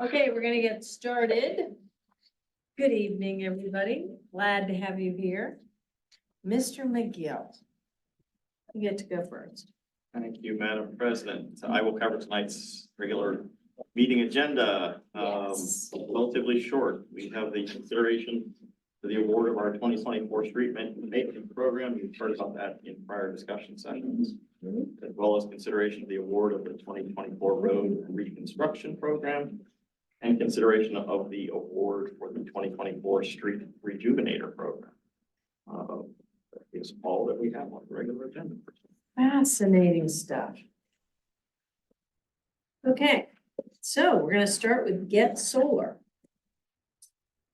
Okay, we're gonna get started. Good evening, everybody. Glad to have you here. Mr. McGill. You get to go first. Thank you, Madam President. I will cover tonight's regular meeting agenda. Yes. Relatively short. We have the consideration for the award of our 2024 street maintenance program. You've heard about that in prior discussion sessions, as well as consideration of the award of the 2024 road reconstruction program and consideration of the award for the 2024 street rejuvenator program. That is all that we have on the regular agenda. Fascinating stuff. Okay, so we're gonna start with Get Solar.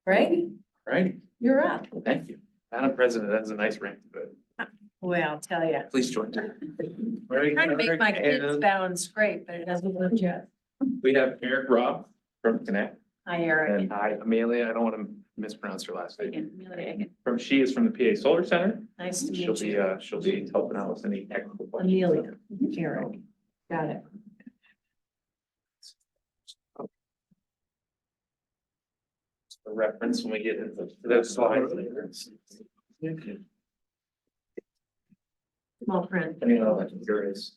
Right? Right, You're up. thank you. Madam President, that's a nice ring, but Well, I'll tell you. please join me. Trying to make my kids balance great, but it doesn't work yet. We have Eric Robb from Connect, Hi, Eric. and hi Amelia, I don't want to mispronounce her last name. Amelia. She is from the PA Solar Center. Nice to She'll meet be, you. she'll be helping out with any technical questions. Amelia, Eric. Got it. For reference when we get into those slides later. Small print. I mean, all that here is.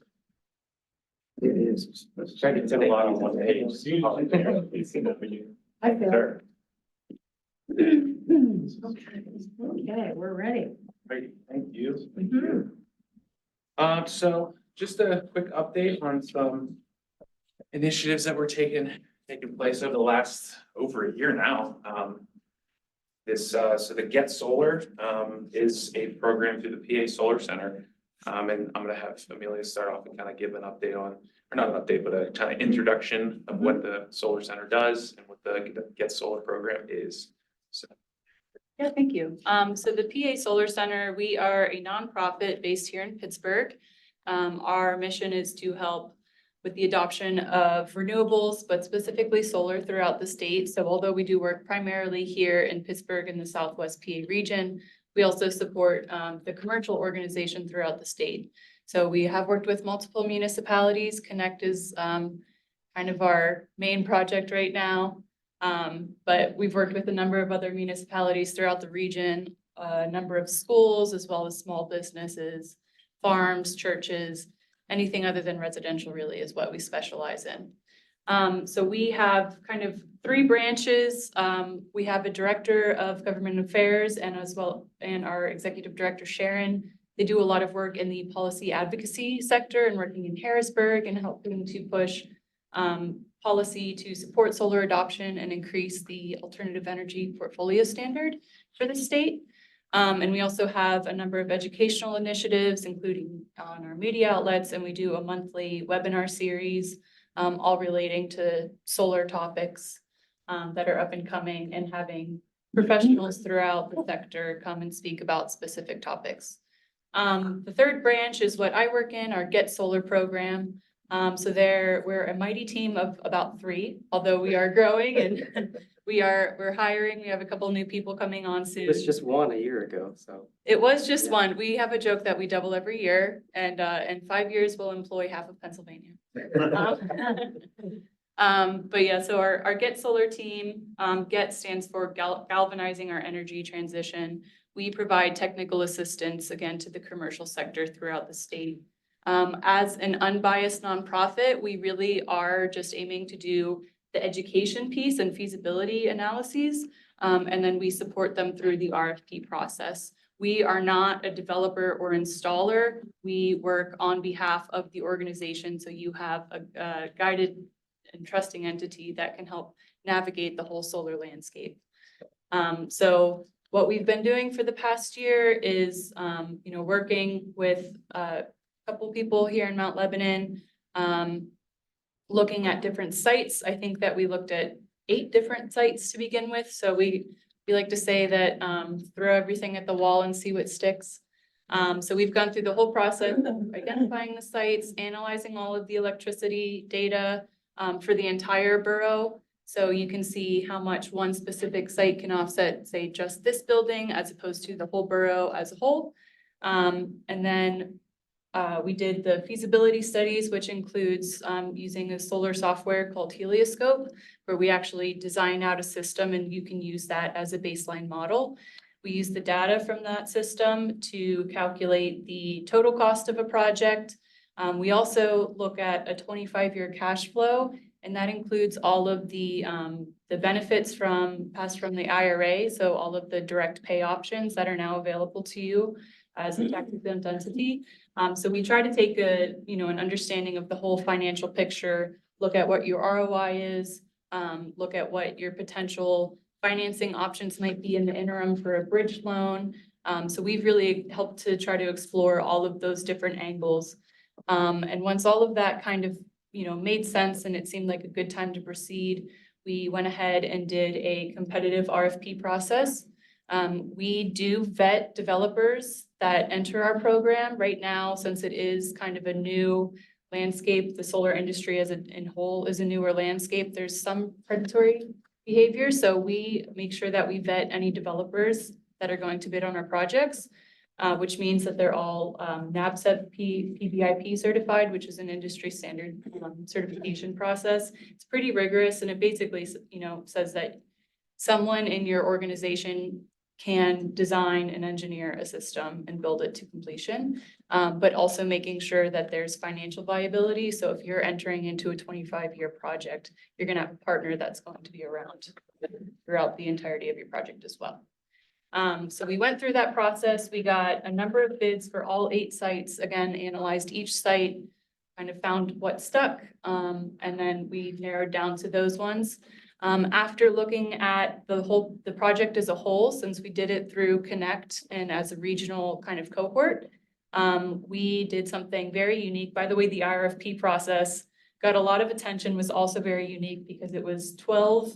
It is. Trying to fit a lot on one page. I feel. Sure. Okay, we're ready. Great, thank you. Mhm. So just a quick update on some initiatives that were taking place over the last over a year now. So the Get Solar, is a program through the PA Solar Center. And I'm gonna have Amelia start off and kind of give an update on, or not an update, but a kind of introduction of what the Solar Center does and what the Get Solar program is. So. Yeah, thank you. So the PA Solar Center, we are a nonprofit based here in Pittsburgh. Our mission is to help with the adoption of renewables, but specifically solar throughout the state. So although we do work primarily here in Pittsburgh in the Southwest PA region, we also support the commercial organization throughout the state. So we have worked with multiple municipalities. Connect is kind of our main project right now. But we've worked with a number of other municipalities throughout the region, a number of schools, as well as small businesses, farms, churches, anything other than residential really is what we specialize in. So we have kind of three branches. We have a director of government affairs and our executive director, Sharon. They do a lot of work in the policy advocacy sector and working in Harrisburg and helping to push policy to support solar adoption and increase the alternative energy portfolio standard for the state. And we also have a number of educational initiatives, including on our media outlets, and we do a monthly webinar series, all relating to solar topics that are up and coming and having professionals throughout the sector come and speak about specific topics. The third branch is what I work in, our Get Solar program. So we're a mighty team of about 3, although we are growing and we're hiring. We have a couple new people coming on soon. It was just one a year ago, so. It was just Yeah. one. We have a joke that we double every year and in 5 years we'll employ half of Pennsylvania. But yeah, so our Get Solar team, Get stands for galvanizing our energy transition. We provide technical assistance again to the commercial sector throughout the state. As an unbiased nonprofit, we really are just aiming to do the education piece and feasibility analyses. And then we support them through the RFP process. We are not a developer or installer. We work on behalf of the organization. So you have a guided and trusting entity that can help navigate the whole solar landscape. So what we've been doing for the past year is, working with couple people here in Mount Lebanon, looking at different sites. I think that we looked at 8 different sites to begin with. So we like to say that throw everything at the wall and see what sticks. So we've gone through the whole process of identifying the sites, analyzing all of the electricity data for the entire borough. So you can see how much one specific site can offset, say, just this building as opposed to the whole borough as a whole. And then We did the feasibility studies, which includes using a solar software called Helioscope, where we actually design out a system and you can use that as a baseline model. We use the data from that system to calculate the total cost of a project. We also look at a 25-year cash flow, and that includes all of the benefits passed from the IRA, so all of the direct pay options that are now available to you as a tax exempt entity. So we try to take an understanding of the whole financial picture, look at what your ROI is, look at what your potential financing options might be in the interim for a bridge loan. So we've really helped to try to explore all of those different angles. And once all of that kind of, made sense and it seemed like a good time to proceed, we went ahead and did a competitive RFP process. We do vet developers that enter our program right now, since it is kind of a new landscape. The solar industry in whole is a newer landscape. There's some predatory behavior, so we make sure that we vet any developers that are going to bid on our projects, which means that they're all NABCEP PBIP certified, which is an industry standard certification process. It's pretty rigorous, and it basically, says that someone in your organization can design and engineer a system and build it to completion, but also making sure that there's financial viability. So if you're entering into a 25-year project, you're going to have a partner that's going to be around throughout the entirety of your project as well. So we went through that process. We got a number of bids for all 8 sites, again, analyzed each site, kind of found what stuck, and then we narrowed down to those ones. After looking at the project as a whole, since we did it through Connect and as a regional kind of cohort, we did something very unique. By the way, the RFP process got a lot of attention, was also very unique because it was 12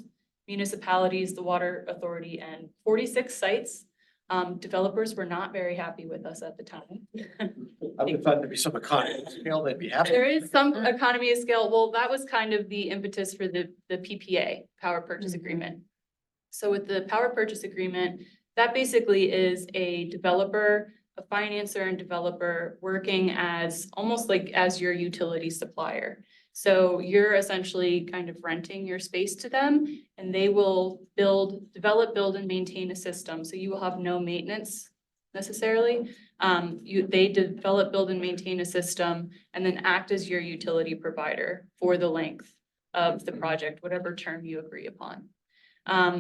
municipalities, the Water Authority, and 46 sites. Developers were not very happy with us at the time. I would have thought there'd be some economy of scale, they'd be happy. There is some economy of scale. Well, that was kind of the impetus for the PPA, Power Purchase Agreement. So with the Power Purchase Agreement, that basically is a developer, a financer and developer working as almost like as your utility supplier. So you're essentially kind of renting your space to them, and they will develop, build, and maintain a system. So you will have no maintenance necessarily. They develop, build, and maintain a system, and then act as your utility provider for the length of the project, whatever term you agree upon.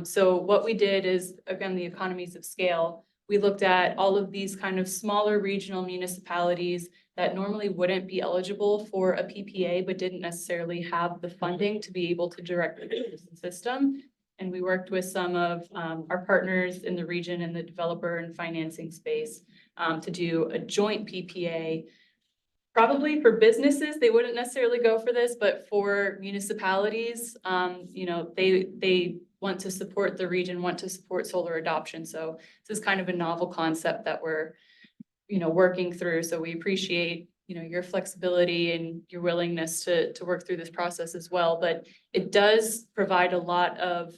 So what we did is, again, the economies of scale. We looked at all of these kind of smaller regional municipalities that normally wouldn't be eligible for a PPA, but didn't necessarily have the funding to be able to directly use the system. And we worked with some of our partners in the region in the developer and financing space to do a joint PPA. Probably for businesses, they wouldn't necessarily go for this, but for municipalities, they want to support the region, want to support solar adoption. So this is kind of a novel concept that we're, working through. So we appreciate, your flexibility and your willingness to work through this process as well. But it does provide a lot of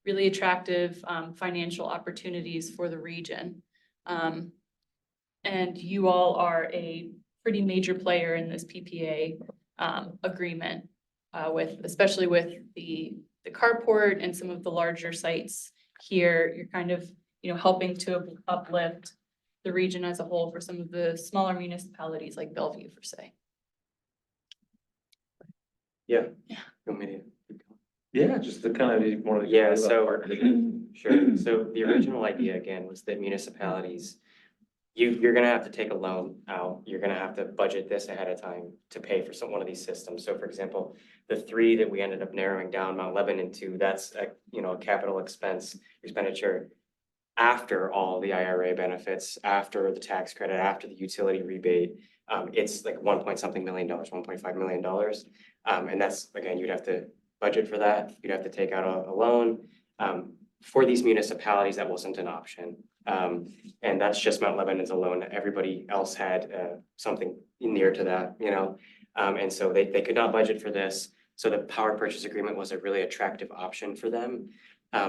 really attractive financial opportunities for the region. And you all are a pretty major player in this PPA agreement, especially with the carport and some of the larger sites here. You're kind of, helping to uplift the region as a whole for some of the smaller municipalities like Bellevue, per se. Yeah. Yeah. You want me to- Yeah, just to kind of more. Yeah, so, sure. So the original idea again was that municipalities, you're gonna have to take a loan out. You're gonna have to budget this ahead of time to pay for one of these systems. So for example, the 3 that we ended up narrowing down, Mount Lebanon to, that's a capital expenditure after all the IRA benefits, after the tax credit, after the utility rebate. It's like $1.something million, $1.5 million. And that's, again, you'd have to budget for that. You'd have to take out a loan. For these municipalities, that wasn't an option. And that's just Mount Lebanon's alone. Everybody else had something near to that, and so they could not budget for this. So the power purchase agreement was a really attractive option for them.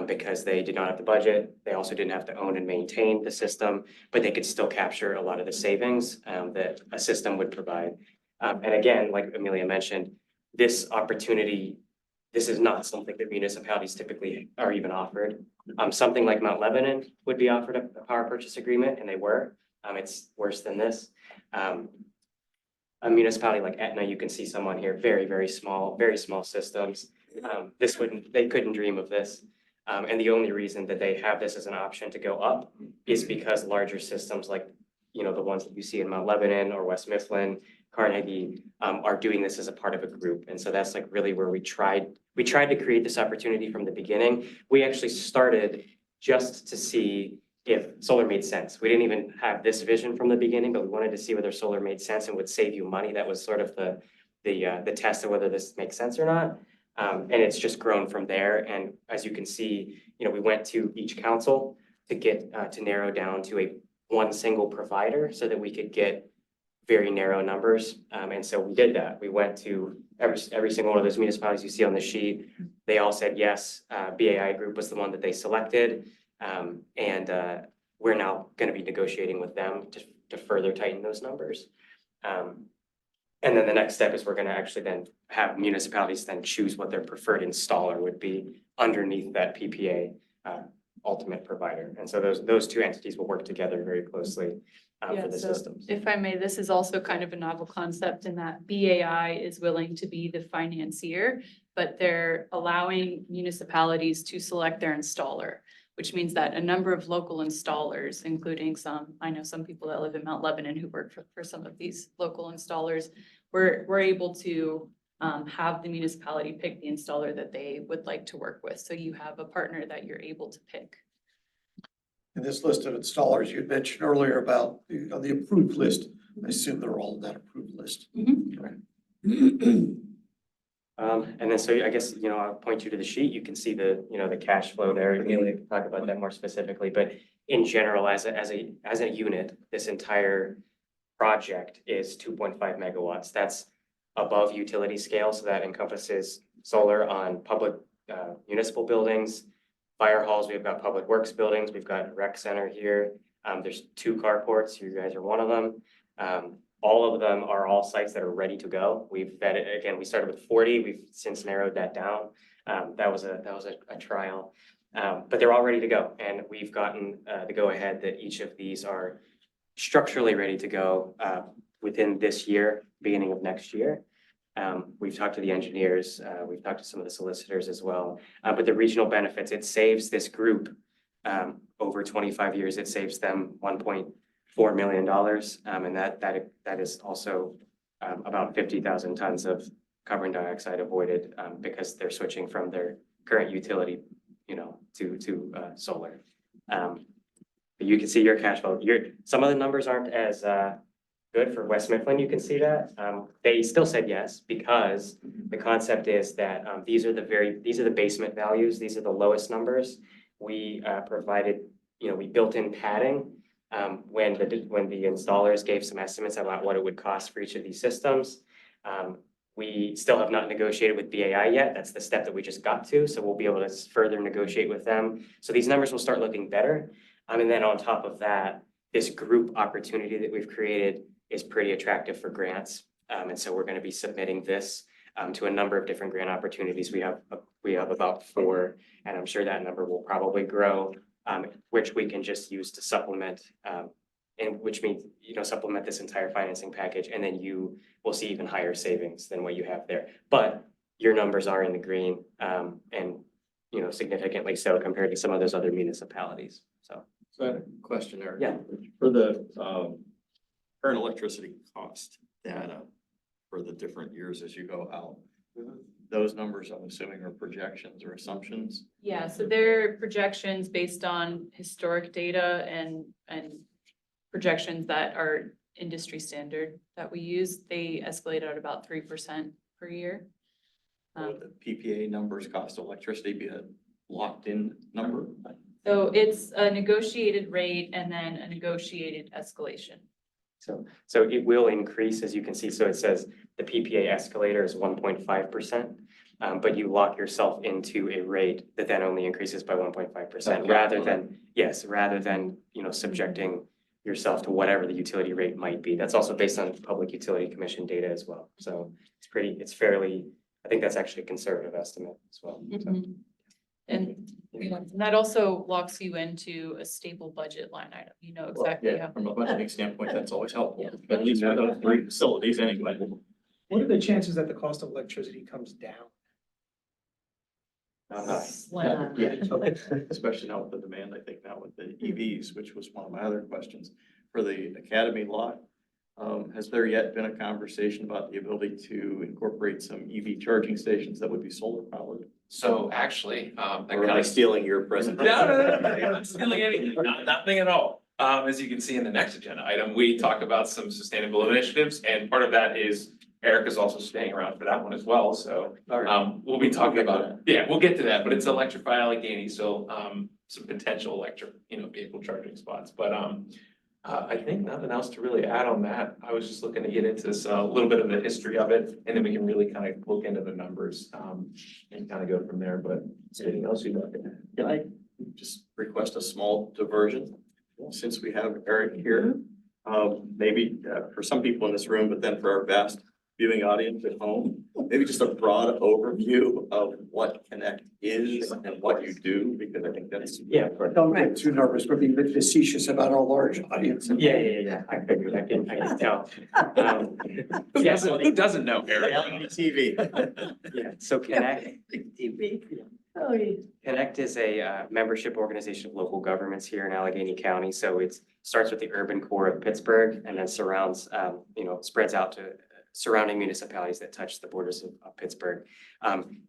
because they did not have the budget. They also didn't have to own and maintain the system, but they could still capture a lot of the savings that a system would provide. And again, like Amelia mentioned, this opportunity, this is not something that municipalities typically are even offered. Something like Mount Lebanon would be offered a power purchase agreement, and they were. It's worse than this. A municipality like Etna, you can see some on here, very small systems. They couldn't dream of this. And the only reason that they have this as an option to go up is because larger systems like, the ones that you see in Mount Lebanon or West Mifflin, Carnegie, are doing this as a part of a group. And so that's like really where we tried to create this opportunity from the beginning. We actually started just to see if solar made sense. We didn't even have this vision from the beginning, but we wanted to see whether solar made sense and would save you money. That was sort of the test of whether this makes sense or not. And it's just grown from there. And as you can see, we went to each council to get to narrow down to one single provider so that we could get very narrow numbers. And so we did that. We went to every single one of those municipalities you see on the sheet. They all said yes. BAI Group was the one that they selected. And we're now going to be negotiating with them to further tighten those numbers. And then the next step is we're going to actually then have municipalities then choose what their preferred installer would be underneath that PPA ultimate provider. And so those two entities will work together very closely for the so systems. if I may, this is also kind of a novel concept in that BAI is willing to be the financier, but they're allowing municipalities to select their installer, which means that a number of local installers, including I know some people that live in Mount Lebanon who work for some of these local installers, we're able to have the municipality pick the installer that they would like to work with. So you have a partner that you're able to pick. And this list of installers you had mentioned earlier about the approved list, I assume they're all in that approved list. And then so I guess, I'll point you to the sheet. You can see the cash flow there. Amelia can talk about that more specifically, but in general, as a unit, this entire project is 2.5 megawatts. That's above utility scale. So that encompasses solar on public municipal buildings, fire halls. We've got public works buildings. We've got a rec center here. There's 2 carports. You guys are one of them. All of them are all sites that are ready to go. We've vetted, again, we started with 40. We've since narrowed that down. That was a trial, but they're all ready to go. And we've gotten the go ahead that each of these are structurally ready to go within this year, beginning of next year. We've talked to the engineers. We've talked to some of the solicitors as well. But the regional benefits, it saves this group over 25 years. It saves them $1.4 million. And that is also about 50,000 tons of carbon dioxide avoided because they're switching from their current utility, to solar. But you can see your cash flow. Some of the numbers aren't as good for West Mifflin. You can see that. They still said yes because the concept is that these are the basement values. These are the lowest numbers. We provided, we built in padding when the installers gave some estimates about what it would cost for each of these systems. We still have not negotiated with BAI yet. That's the step that we just got to. So we'll be able to further negotiate with them. So these numbers will start looking better. And then on top of that, this group opportunity that we've created is pretty attractive for grants. And so we're going to be submitting this to a number of different grant opportunities. We have about 4, and I'm sure that number will probably grow, which we can just use to supplement, and which means, supplement this entire financing package, and then you will see even higher savings than what you have there. But your numbers are in the green, and, significantly so compared to some of those other municipalities. So So I had a question there. Yeah. For the current electricity cost data for the different years as you go out, those numbers, I'm assuming, are projections or assumptions? Yeah, so they're projections based on historic data and projections that are industry standard that we use. They escalate at about 3% per year. Would the PPA numbers cost electricity be a locked in number? So it's a negotiated rate and then a negotiated escalation. So it will increase, as you can see. So it says the PPA escalator is 1.5%. but you lock yourself into a rate that then only increases by 1.5%, Okay. rather than, yes, rather than, subjecting yourself to whatever the utility rate might be. That's also based on Public Utility Commission data as well. So it's fairly, I think that's actually a conservative estimate as well. So, Mhm. And that also locks you into a stable budget line item, you know exactly Yeah, how. from a budgeting standpoint, that's always helpful, Yeah. at least for those three facilities anyway. What are the chances that the cost of electricity comes down? Slam. Yeah, especially now with the demand, I think now with the EVs, which was one of my other questions for the academy lot. Has there yet been a conversation about the ability to incorporate some EV charging stations that would be solar powered? So actually, that Or am kind I of. stealing your No, presentation? you're not stealing anything, nothing at all. As you can see in the next agenda item, we talk about some sustainable initiatives, and part of that is Eric is also staying around for that one as well, so. We'll be talking about, yeah, we'll get to that, but it's Electrify Allegheny, so, some potential electric, vehicle charging spots, but, I think nothing else to really add on that. I was just looking to get into this, a little bit of the history of it, and then we can really kind of look into the numbers, and kind of go from there, but is there anything else you'd like to add? Can I just request a small diversion, since we have Eric here? Maybe for some people in this room, but then for our vast viewing audience at home, maybe just a broad overview of what Connect is and what you do, because I think that's. Yeah, of course. Don't get too nervous, we're being a bit facetious about our large audience. Yeah. I figured, I can tell. Yeah, so, Who doesn't know Eric? Reality TV. yeah, so Connect, Oh, yeah. Connect is a membership organization of local governments here in Allegheny County. So it starts with the urban core of Pittsburgh and then surrounds, spreads out to surrounding municipalities that touch the borders of Pittsburgh.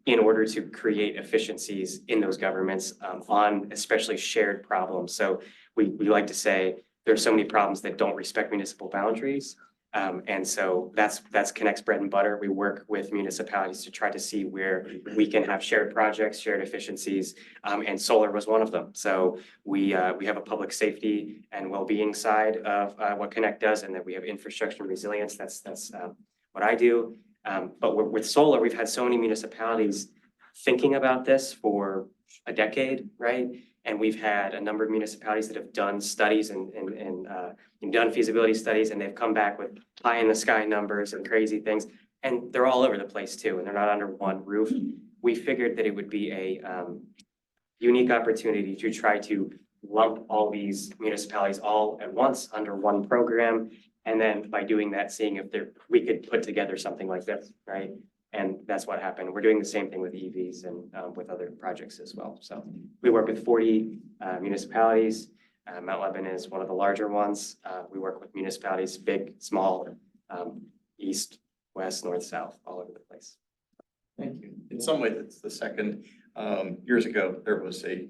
In order to create efficiencies in those governments on especially shared problems. So we like to say there's so many problems that don't respect municipal boundaries. And so that's Connect's bread and butter. We work with municipalities to try to see where we can have shared projects, shared efficiencies, and solar was one of them. So we have a public safety and well-being side of what Connect does, and then we have infrastructure and resilience. That's what I do. But with solar, we've had so many municipalities thinking about this for a decade, right? And we've had a number of municipalities that have done studies and done feasibility studies, and they've come back with pie in the sky numbers and crazy things. And they're all over the place too, and they're not under one roof. We figured that it would be a unique opportunity to try to lump all these municipalities all at once under one program. And then by doing that, seeing if we could put together something like this, right? And that's what happened. We're doing the same thing with EVs and with other projects as well. So we work with 40 municipalities. Mount Lebanon is one of the larger ones. We work with municipalities, big, small, east, west, north, south, all over the place. Thank you. In some ways, it's the second, years ago, there was a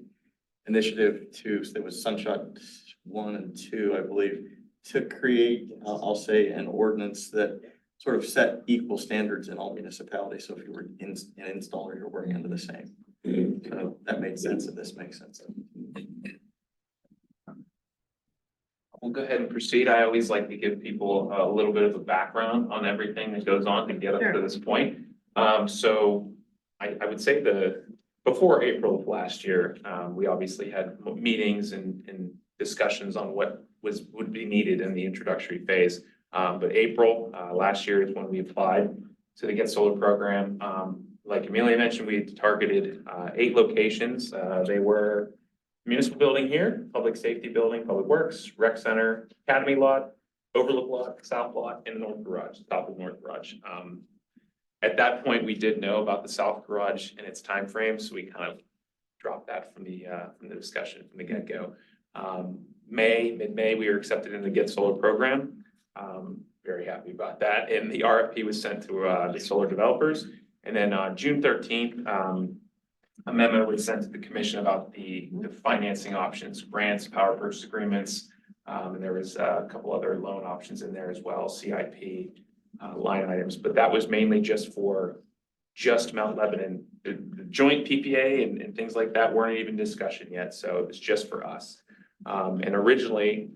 initiative there was Sunshot 1 and 2, I believe, to create, I'll say, an ordinance that sort of set equal standards in all municipalities. So if you were an installer, you're working under the same. So that made sense, and this makes sense. We'll go ahead and proceed. I always like to give people a little bit of a background on everything that goes on to get up to this point. So I would say before April of last year, we obviously had meetings and discussions on what would be needed in the introductory phase. But April last year is when we applied to the Get Solar program. Like Amelia mentioned, we had targeted 8 locations. They were municipal building here, public safety building, public works, rec center, academy lot, overlook lot, south lot, and north garage, top of north garage. At that point, we did know about the south garage and its timeframe, so we kind of dropped that from the discussion from the get-go. Mid-May, we were accepted in the Get Solar program. Very happy about that. And the RFP was sent to the solar developers. And then on June 13th, a memo was sent to the commission about the financing options, grants, power purchase agreements. And there was a couple other loan options in there as well, CIP line items. But that was mainly just for Mount Lebanon. The joint PPA and things like that weren't even discussion yet. So it was just for us. And originally,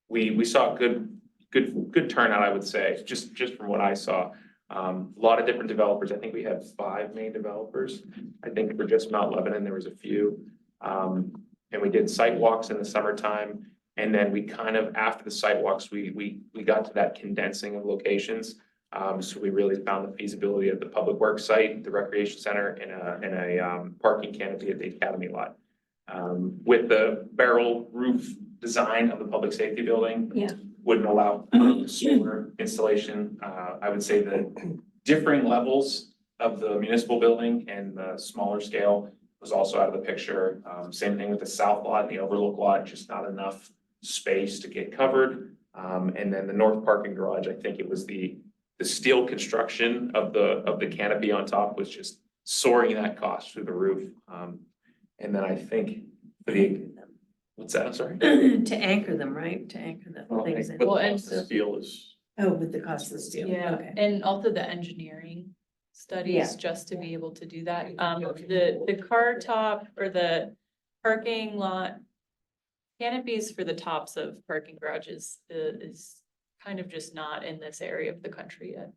we saw good turnout, I would say, just from what I saw. A lot of different developers. I think we had 5 main developers. I think for just Mount Lebanon, there was a few. And we did site walks in the summertime. And then we kind of, after the site walks, we got to that condensing of locations. So we really found the feasibility of the public works site, the recreation center, and a parking canopy at the academy lot. With the barrel roof design of the public safety building. Yeah. Wouldn't allow solar installation. I would say the differing levels of the municipal building and the smaller scale was also out of the picture. Same thing with the south lot and the overlook lot, just not enough space to get covered. And then the north parking garage, I think it was the steel construction of the canopy on top was just soaring that cost through the roof. And then I think for the, what's that, I'm sorry? To anchor them, right? To anchor the things in. But Well, the and cost of so- steel is, Oh, with the cost of the steel. Yeah, Okay. and also the engineering studies, Yeah. just to be able to do that. The car top or the parking lot canopies for the tops of parking garages is kind of just not in this area of the country yet.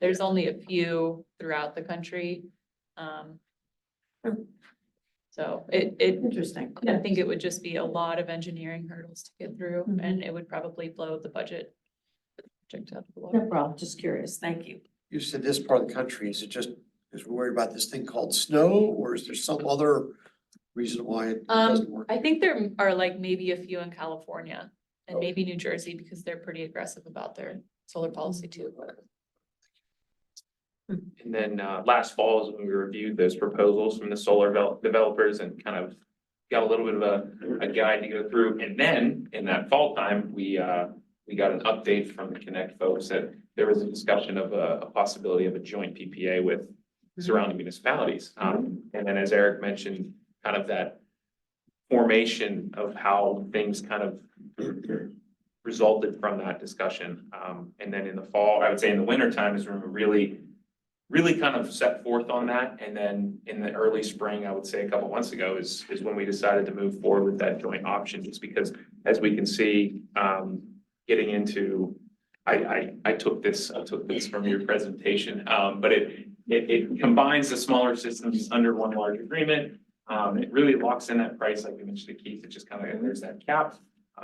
There's only a few throughout the country. So it, Interesting. I think it would just be a lot of engineering hurdles to get through, Mhm. and it would probably blow the budget for the project out of the No water. problem, just curious. Thank you. You said this part of the country, is it just, because we're worried about this thing called snow, or is there some other reason why it doesn't work? I think there are like maybe a few in California and maybe New Jersey because they're pretty aggressive about their solar policy too. And then last fall is when we reviewed those proposals from the solar developers and kind of got a little bit of a guide to go through. And then in that fall time, we got an update from the Connect folks that there was a discussion of a possibility of a joint PPA with surrounding municipalities. And then as Eric mentioned, kind of that formation of how things kind of resulted from that discussion. And then in the fall, I would say in the winter time is when we really kind of set forth on that. And then in the early spring, I would say a couple months ago is when we decided to move forward with that joint option, just because as we can see, getting into, I took this from your presentation, but it combines the smaller systems under one large agreement. It really locks in that price, like we mentioned to Keith, it just kind of, there's that cap.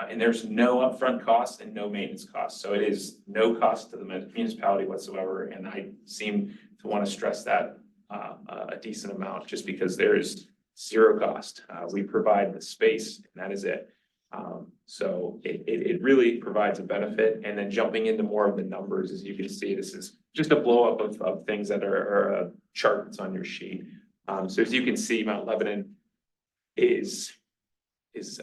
And there's no upfront cost and no maintenance cost. So it is no cost to the municipality whatsoever. And I seem to want to stress that a decent amount just because there is zero cost. We provide the space and that is it. So it really provides a benefit. And then jumping into more of the numbers, as you can see, this is just a blow up of things that are a chart that's on your sheet. So as you can see, Mount Lebanon is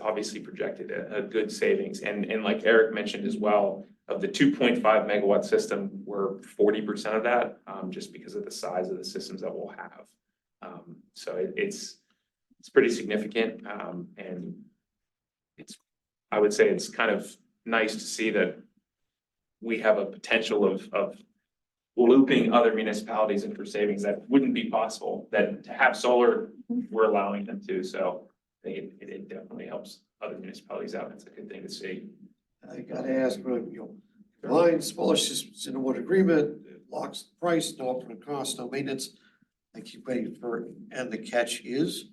obviously projected a good savings. And like Eric mentioned as well, of the 2.5 megawatt system, we're 40% of that, just because of the size of the systems that we'll have. So it's pretty significant. And I would say it's kind of nice to see that we have a potential of looping other municipalities in for savings that wouldn't be possible, that to have solar, we're allowing them to. So I think it definitely helps other municipalities out. It's a good thing to see. I gotta ask, combine smaller systems into one agreement, it locks the price, no upfront cost, no maintenance. I keep waiting for it, and the catch is,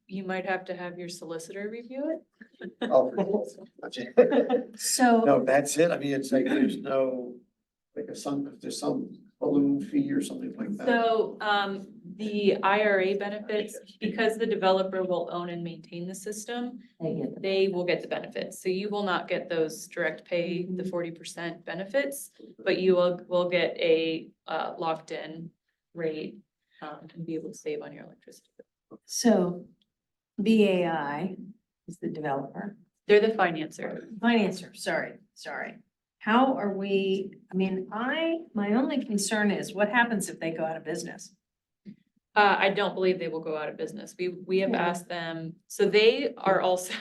You might have to have your solicitor review it. oh, So, no, that's it, I mean, it's like, there's no, like there's some balloon fee or something like that. So, the IRA benefits, because the developer will own and maintain the system, I get them. they will get the benefits. So you will not get those direct pay, the 40% benefits, but you will get a locked in rate and be able to save on your electricity. So BAI is the developer. They're the financer. Financer, sorry. How are we, I mean, my only concern is what happens if they go out of business? I don't believe they will go out of business. We have asked them, so they are also,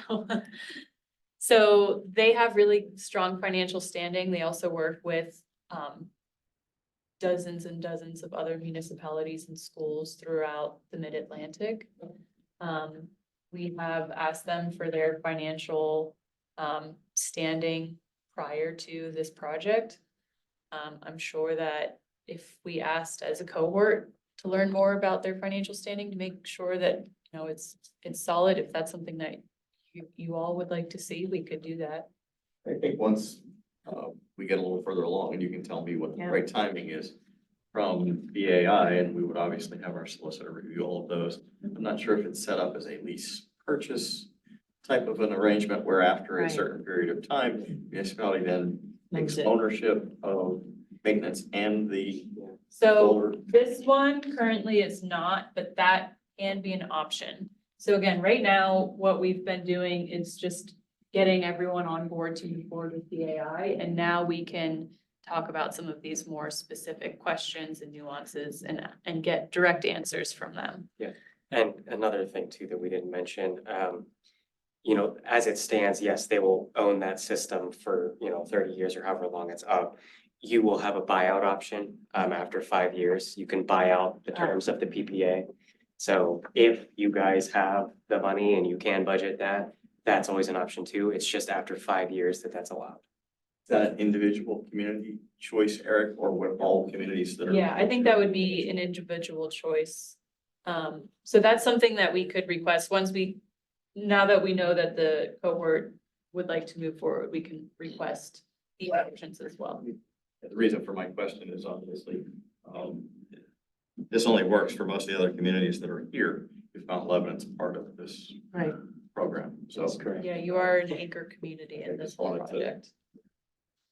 so they have really strong financial standing. They also work with dozens and dozens of other municipalities and schools throughout the Mid-Atlantic. We have asked them for their financial standing prior to this project. I'm sure that if we asked as a cohort to learn more about their financial standing, to make sure that, you know, it's solid, if that's something that you all would like to see, we could do that. I think once, we get a little further along and you can tell me what the Yeah. right timing is from BAI, and we would obviously have our solicitor review all of those. I'm not sure if it's set up as a lease purchase type of an arrangement where after a Right. certain period of time, municipality then takes Owns it. ownership of maintenance and the So solar. this one currently is not, but that can be an option. So again, right now, what we've been doing is just getting everyone on board to move forward with BAI, and now we can talk about some of these more specific questions and nuances and get direct answers from them. And another thing too that we didn't mention, you know, as it stands, yes, they will own that system for, you know, 30 years or however long it's up. You will have a buyout option, after 5 years. You can buy out the terms of the PPA. So if you guys have the money and you can budget that, that's always an option too. It's just after 5 years that that's allowed. Is that an individual community choice, Eric, or would all communities that are? Yeah, I think that would be an individual choice. So that's something that we could request now that we know that the cohort would like to move forward, we can request the options as well. The reason for my question is obviously, this only works for most of the other communities that are here. If Mount Lebanon's a part of this Right. program, so. That's correct. Yeah, you are an anchor community in this Just wanted to- project.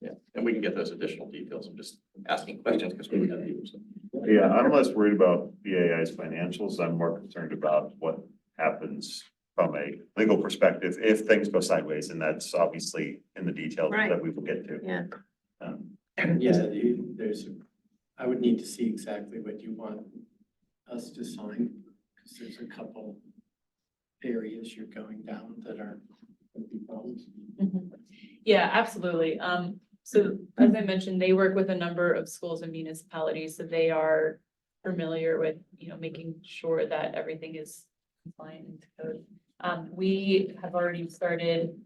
Yeah, and we can get those additional details. I'm just asking questions because we have you. So. Yeah, I'm less worried about BAI's financials. I'm more concerned about what happens from a legal perspective if things go sideways, and that's obviously in the details Right. that we will get to. Yeah. Yeah, I would need to see exactly what you want us to sign, because there's a couple areas you're going down that are gonna be problems. Mhm. Yeah, absolutely. So as I mentioned, they work with a number of schools and municipalities, so they are familiar with, you know, making sure that everything is compliant to code. We have already started,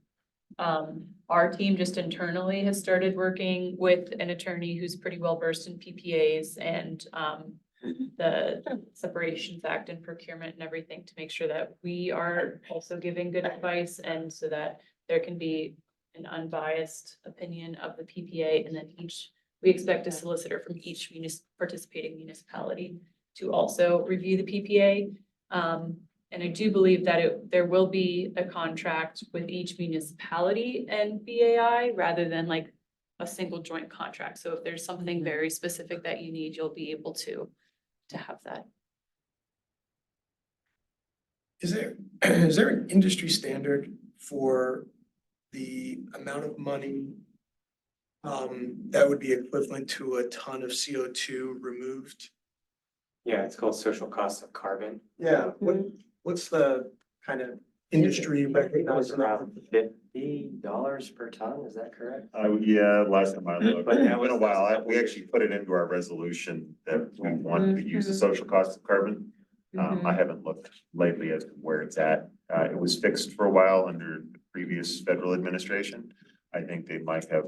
our team just internally has started working with an attorney who's pretty well versed in PPAs and, the Separations Act and procurement and everything to make sure that we are also giving good advice and so that there can be an unbiased opinion of the PPA, and then we expect a solicitor from each participating municipality to also review the PPA. And I do believe that there will be a contract with each municipality and BAI rather than like a single joint contract. So if there's something very specific that you need, you'll be able to have that. Is there an industry standard for the amount of money that would be equivalent to a ton of CO2 removed? Yeah, it's called social cost of carbon. Yeah, what's the kind of industry It was recognized? around $50 per ton, is that correct? Yeah, last time I looked, But it's that been a was- while. We actually put it into our resolution that we want to use the social cost of carbon. I haven't looked lately as to where it's at. It was fixed for a while under the previous federal administration. I think they might have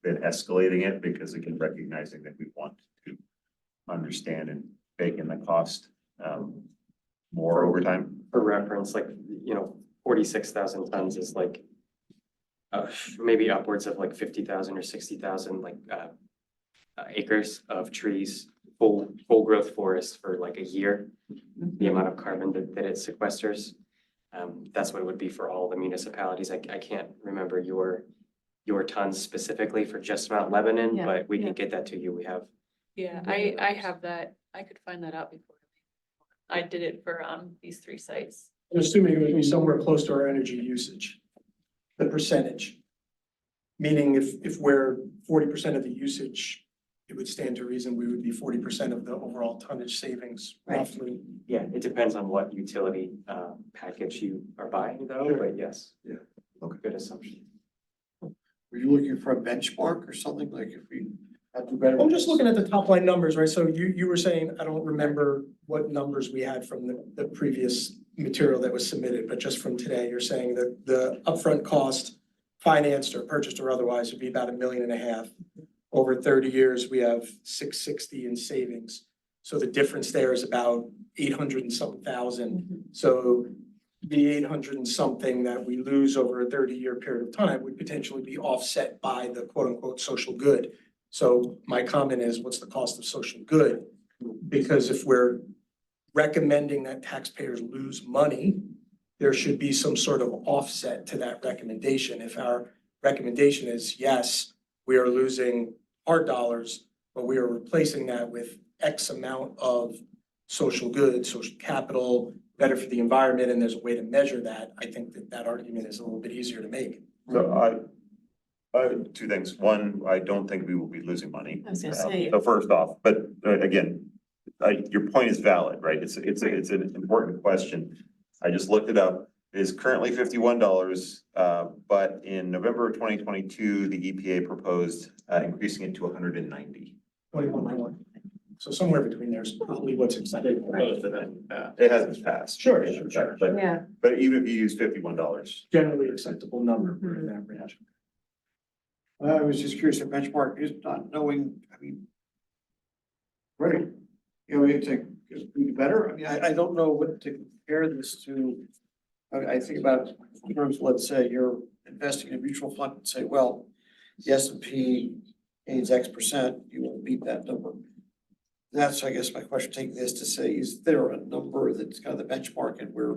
been escalating it because again, recognizing that we want to understand and bake in the cost more over time. For reference, like, you know, 46,000 tons is like maybe upwards of like 50,000 or 60,000 like acres of trees, full growth forest for like a year. The amount of carbon that it sequesters. That's what it would be for all the municipalities. I can't remember your tons specifically for just Mount Lebanon, Yeah, but we yeah. can get that to you. We have. Yeah, I have that. I could find that out before. I did it for these 3 sites. I'm assuming it would be somewhere close to our energy usage, the percentage. Meaning if we're 40% of the usage, it would stand to reason we would be 40% of the overall tonnage savings roughly. Yeah, it depends on what utility package you are buying though, but yes. Yeah, okay. Good assumption. Were you looking for a benchmark or something like if we had to better? I'm just looking at the top line numbers, right? So you were saying, I don't remember what numbers we had from the previous material that was submitted, but just from today, you're saying that the upfront cost, financed or purchased or otherwise, would be about $1.5 million. Over 30 years, we have 660 in savings. So the difference there is about 800 and some thousand. So the 800 and something that we lose over a 30-year period of time would potentially be offset by the quote unquote social good. So my comment is, what's the cost of social good? Because if we're recommending that taxpayers lose money, there should be some sort of offset to that recommendation. If our recommendation is, yes, we are losing hard dollars, but we are replacing that with X amount of social good, social capital, better for the environment, and there's a way to measure that, I think that that argument is a little bit easier to make. So two things. One, I don't think we will be losing money. I was gonna say. So first off, but again, your point is valid, right? It's an important question. I just looked it up. It is currently $51, but in November of 2022, the EPA proposed increasing it to 190. 21.1. So somewhere between there is probably what's accepted. It hasn't passed. Sure. But, Yeah. but even if you use $51. Generally acceptable number for an average. I was just curious, the benchmark is not knowing, I mean. Right, you know, it's like, is it better? I mean, I don't know what to compare this to. I think about it in terms, of, let's say you're investing in a mutual fund and say, well, the S&P gains X%, you will beat that number. That's, I guess, my question, taking this to say, is there a number that's kind of the benchmark and where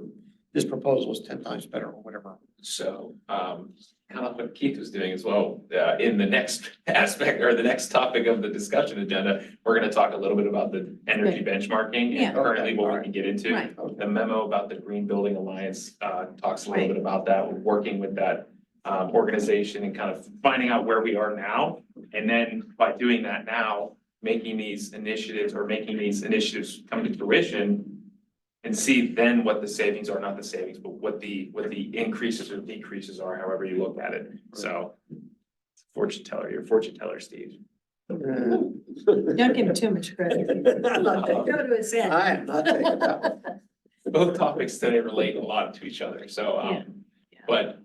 this proposal is 10 times better or whatever? So, kind of what Keith was doing as well, in the next aspect or the next topic of the discussion agenda, we're gonna talk a little bit about the energy benchmarking Yeah. and currently what we can get into. Right. The memo about the Green Building Alliance, talks a little Right. bit about that. We're working with that, organization and kind of finding out where we are now. And then by doing that now, making these initiatives come to fruition and see then what the savings are, not the savings, but what the increases or decreases are, however you look at it. So fortune teller, you're a fortune teller, Steve. Don't give him too much credit. Go to his head. I am not taking that one. Both topics today relate a lot to each other, so, Yeah. but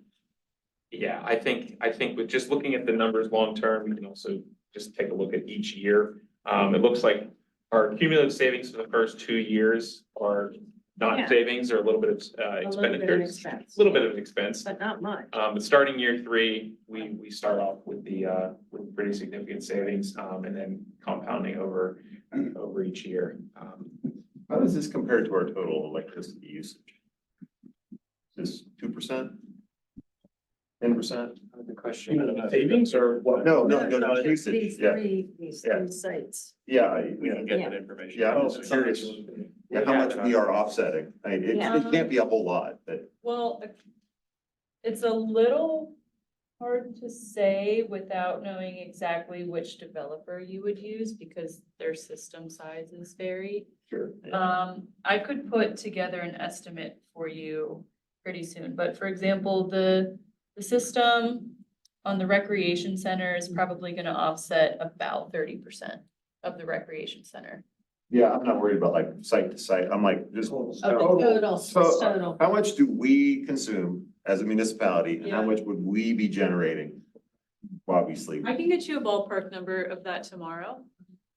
yeah, I think with just looking at the numbers long term, we can also just take a look at each year. It looks like our cumulative savings for the first 2 years are Yeah. not savings or a little bit of A little bit of expenditures, expense, a little bit of an expense. but not much. But starting year 3, we start off with with pretty significant savings, and then compounding over each year. How does this compare to our total electricity usage? Is this 2%? 10%? The question. Savings or what? No, These usage, yeah, these Yeah. three sites. yeah, We don't get Yeah. that information. Yeah, I'm just curious. Yeah, how much we are offsetting. I mean, Yeah. it can't be a whole lot, but Well, it's a little hard to say without knowing exactly which developer you would use because their system sizes vary. sure. I could put together an estimate for you pretty soon, but for example, the system on the recreation center is probably gonna offset about 30% of the recreation center. Yeah, I'm not worried about like site to site. I'm like, just. Of the total, So total. how much do we consume as a municipality and how Yeah. much would we be generating? Obviously, I can get you a ballpark number of that tomorrow.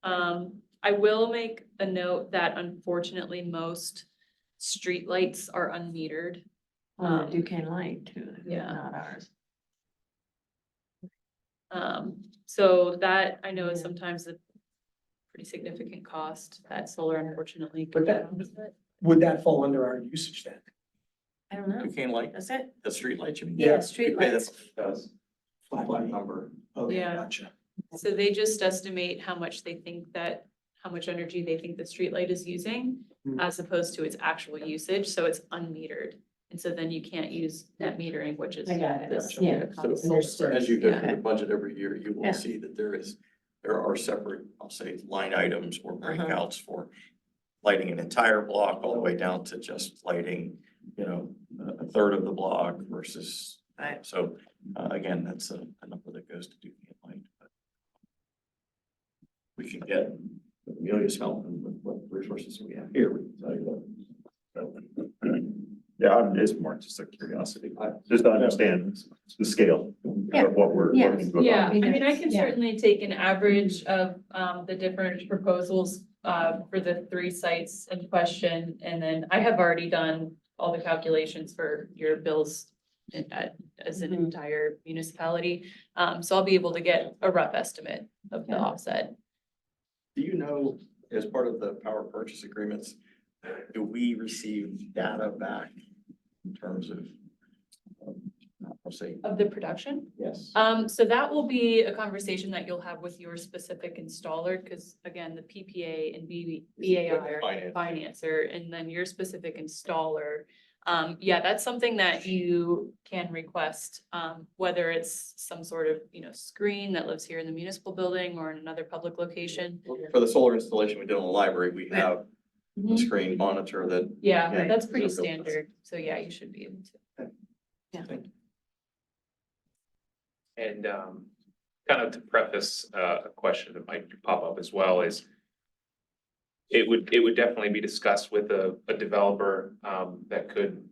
I will make a note that unfortunately, most streetlights are unmetered. On the Duquesne Light too, Yeah. not ours. So that I know is Yeah. sometimes a pretty significant cost that solar unfortunately. But that- Would that fall under our usage then? I don't know. Duquesne Light, Is it? the street lights, you mean? Yeah, We street pay lights. that- Does. Flat number. Okay, Yeah. gotcha. So they just estimate how much energy they think the streetlight is using Hmm. as opposed to its actual usage, so it's unmetered. And so then you can't use net metering, which is. I got it. this. Yeah. So Understood. as you go Yeah. through the budget every year, you Yeah. will see that there are separate, I'll say, line items or breakouts for lighting an entire block all the way down to just lighting, a third of the block versus. Right. So, again, that's a number that goes to Duquesne Light. But we can get Amelia's help and with what resources we have here, we can tell you that. yeah, it's more just a curiosity, just to understand the scale. Yeah. of what we're Yeah. looking to Yeah, I accomplish. mean, I can Yeah. certainly take an average of the different proposals for the 3 sites in question. And then I have already done all the calculations for your bills as an Mhm. entire municipality. So I'll be able to get a rough estimate of the Yeah. offset. Do you know, as part of the power purchase agreements, do we receive data back in terms of, I'll say, Of the production? yes? So that will be a conversation that you'll have with your specific installer, because again, the PPA and BAI are Finance. financer, and then your specific installer. Yeah, that's something that you can request, whether it's some sort of, screen that lives here in the municipal building or in another public location. For the solar installation we did in the library, we have a Mhm. screen monitor that. Yeah, that's pretty Zip built. standard, so yeah, you should be able to. And kind of to preface a question that might pop up as well is it would definitely be discussed with a developer that could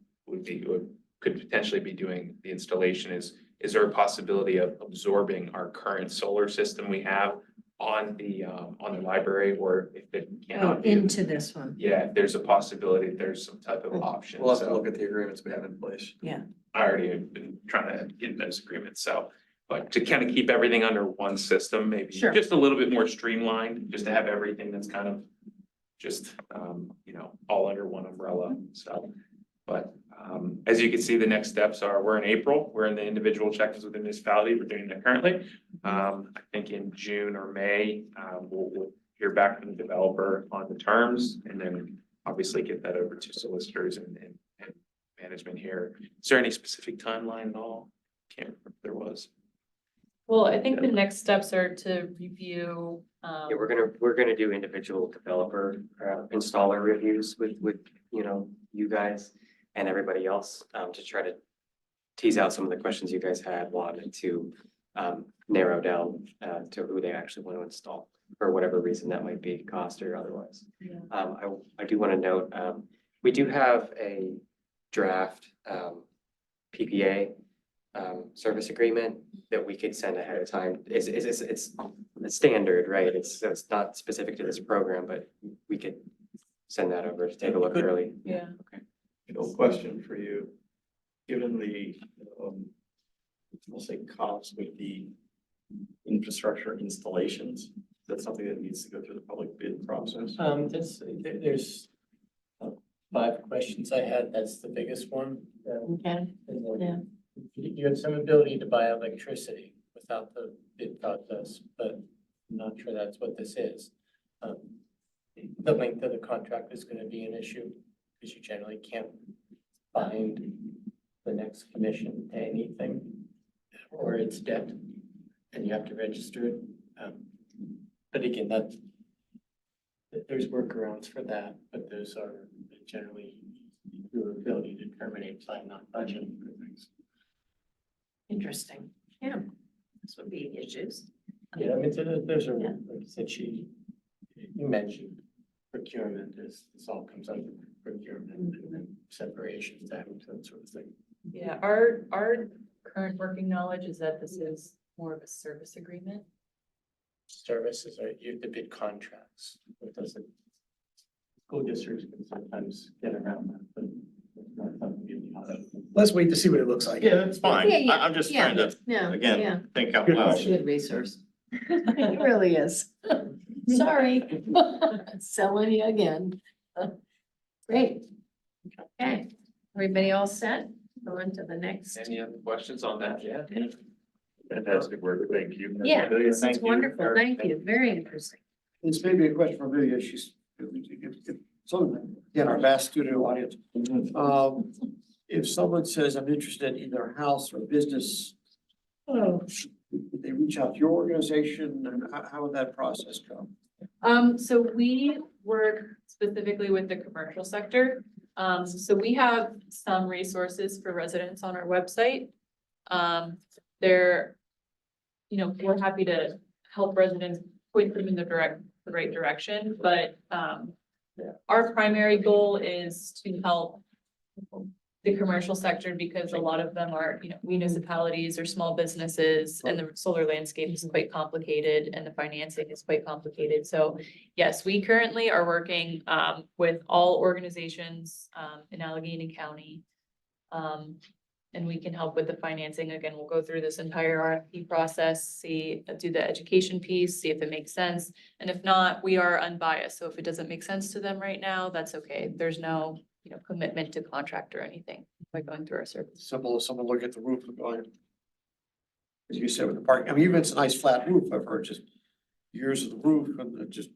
potentially be doing the installation. Is there a possibility of absorbing our current solar system we have on the library, or if it Oh, cannot be? into this one. Yeah, if there's a possibility, there's some type of option. We'll have to So look at the agreements we have in place. I already have been trying to get those agreements, so. But to kind of keep everything under one system, maybe Sure. just a little bit more streamlined, just to have everything that's kind of just, all under one umbrella, so. But, as you can see, the next steps are, we're in April, we're in the individual check-ins with the municipality, we're doing that currently. I think in June or May, we'll hear back from the developer on the terms, and then obviously get that over to solicitors and management here. Is there any specific timeline at all? Can't remember if there was. Well, I think the next steps are to review. Yeah, we're gonna do individual developer, installer reviews with, you guys and everybody else, to try to tease out some of the questions you guys had wanted to, narrow down, to who they actually want to install, for whatever reason that might be, cost or otherwise. Yeah. I do want to note, we do have a draft, PPA, service agreement that we could send ahead of time. It's standard, right? It's not specific to this program, but we could send that over to take a look early. Yeah. Okay. Question for you, given the, we'll say costs with the infrastructure installations, that's something that needs to go through the public bid process? There's 5 questions I had, that's the biggest one. Okay. Yeah. You have some ability to buy electricity without the bid process, but I'm not sure that's what this is. The length of the contract is gonna be an issue, because you generally can't bind the next commission to anything, or it's debt, and you have to register it. But again, there's workarounds for that, but those are generally your ability to terminate by not budgeting for things. Interesting. Yeah. This would be issues. Yeah, I mean, so there's a, Yeah. like you said, you mentioned procurement, this all comes under procurement and then separation, that sort of thing. Yeah, our current working knowledge is that this is more of a service agreement. Services are, you have to bid contracts, it doesn't. School districts can sometimes get around that, but it's not something you know. Let's wait to see what it looks like. Yeah, that's fine. Yeah, yeah, I'm just trying to, Yeah. again, Yeah. think out Good loud. It's a good resource. It really is. Sorry. Selling you again. Great. Okay, everybody all set? Go on to the next. Any other questions on that? Yeah. Fantastic work, thank you. Yeah, Thank this is you. wonderful. Thank you. Very interesting. This may be a question for Lydia, she's, again, our vast studio audience. If someone says, I'm interested in either a house or business, would they reach out to your organization, and how would that process go? So we work specifically with the commercial sector. So we have some resources for residents on our website. We're happy to help residents point them in the right direction, but our primary goal is to help the the commercial sector, because a lot of them are, municipalities or small businesses, and the solar landscape is quite complicated and the financing is quite complicated. So yes, we currently are working with all organizations in Allegheny County. And we can help with the financing. Again, we'll go through this entire RFP process, do the education piece, see if it makes sense. And if not, we are unbiased. So if it doesn't make sense to them right now, that's okay. There's no, commitment to contract or anything by going through our service. Simple as someone look at the roof and going. As you said with the park, I mean, even if it's a nice flat roof, I've heard just years of the roof and it just,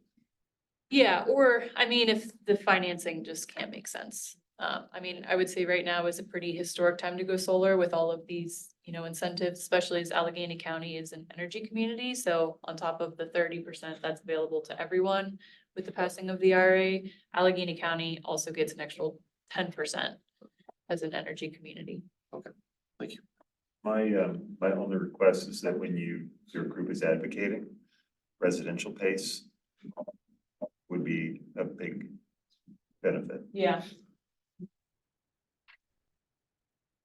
Yeah, or I mean, if the financing just can't make sense. I mean, I would say right now is a pretty historic time to go solar with all of these, incentives, especially as Allegheny County is an energy community. So on top of the 30% that's available to everyone with the passing of the IRA, Allegheny County also gets an extra 10% as an energy community. My only request is that when your group is advocating, residential pace would be a big benefit. Yeah.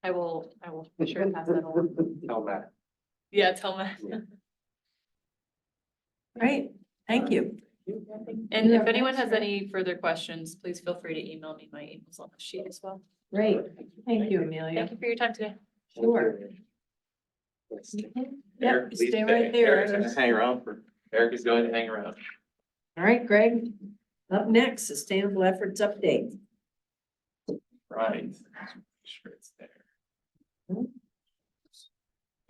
I will for sure pass that along. Tell Matt. Yeah, tell me. Great, thank you. And if anyone has any further questions, please feel free to email me. My email's on the sheet as well. Great, thank you, Amelia. Thank you for your time today. Sure. Eric, Yep, please stay right there. Eric's gonna hang around for, Eric is going to hang around. All right, Greg, up next, Sustainable Efforts Update. Right. Sure it's there.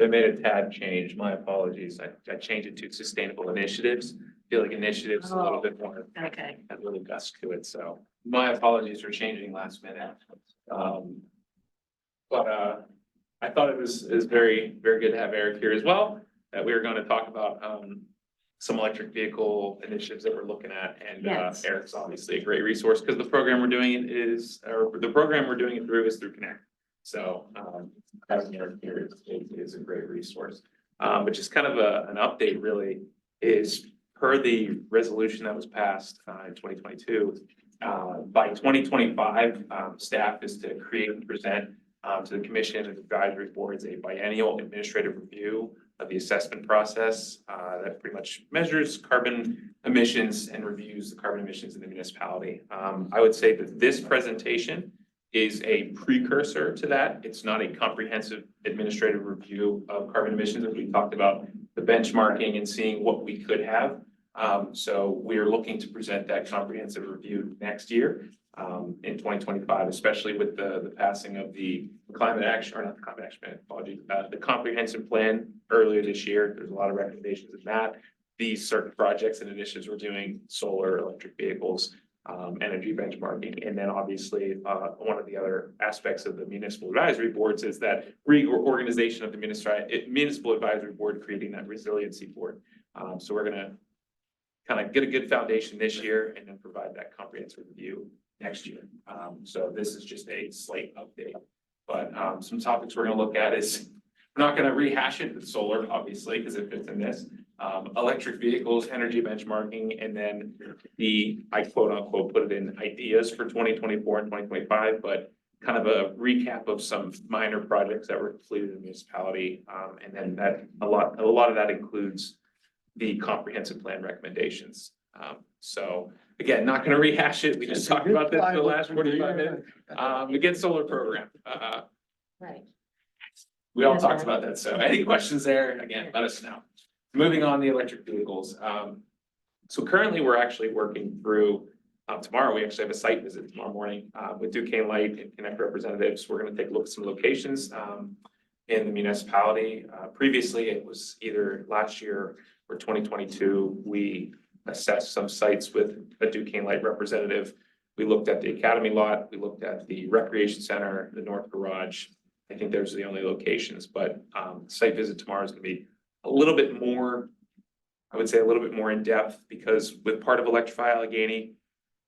They made a tad change, my apologies, I changed it to sustainable initiatives, feel like initiatives a little bit more, Okay. had a little gust to it, so my apologies for changing last minute. But I thought it was very, very good to have Eric here as well, that we were going to talk about some electric vehicle initiatives that we're looking at, and Yes. Eric's obviously a great resource, because the program we're doing it is, or the program we're doing it through is through Connect. So having Eric here is a great resource. But just kind of an update really is per the resolution that was passed in 2022. By 2025, staff is to create and present to the commission and advisory boards a biennial administrative review of the assessment process that pretty much measures carbon emissions and reviews the carbon emissions in the municipality. I would say that this presentation is a precursor to that. It's not a comprehensive administrative review of carbon emissions, as we talked about the benchmarking and seeing what we could have. So we are looking to present that comprehensive review next year in 2025, especially with the passing of the climate action, or not the climate action, apologies, the comprehensive plan earlier this year. There's a lot of recommendations in that. These certain projects and initiatives we're doing, solar, electric vehicles, energy benchmarking, and then obviously one of the other aspects of the municipal advisory boards is that reorganization of the municipal advisory board, creating that resiliency board. So we're gonna kind of get a good foundation this year and then provide that comprehensive review next year. So this is just a slight update, but some topics we're gonna look at is, we're not gonna rehash it with solar, obviously, because it fits in this. Electric vehicles, energy benchmarking, and then I quote unquote, put it in ideas for 2024 and 2025, but kind of a recap of some minor projects that were completed in the municipality. And then that a lot of that includes the comprehensive plan recommendations. So again, not gonna rehash it. We just talked about this for the last 45 minutes. Again, solar program. Right. We all talked about that. So any questions there, again, let us know. Moving on, the electric vehicles. So currently we're actually working through, tomorrow, we actually have a site visit tomorrow morning with Duquesne Light and Connect representatives. We're gonna take a look at some locations in the municipality. Previously, it was either last year or 2022, we assessed some sites with a Duquesne Light representative. We looked at the Academy lot, we looked at the Recreation Center, the North Garage. I think those are the only locations, but site visit tomorrow is gonna be a little bit more, I would say a little bit more in depth, because with part of Electrify Allegheny,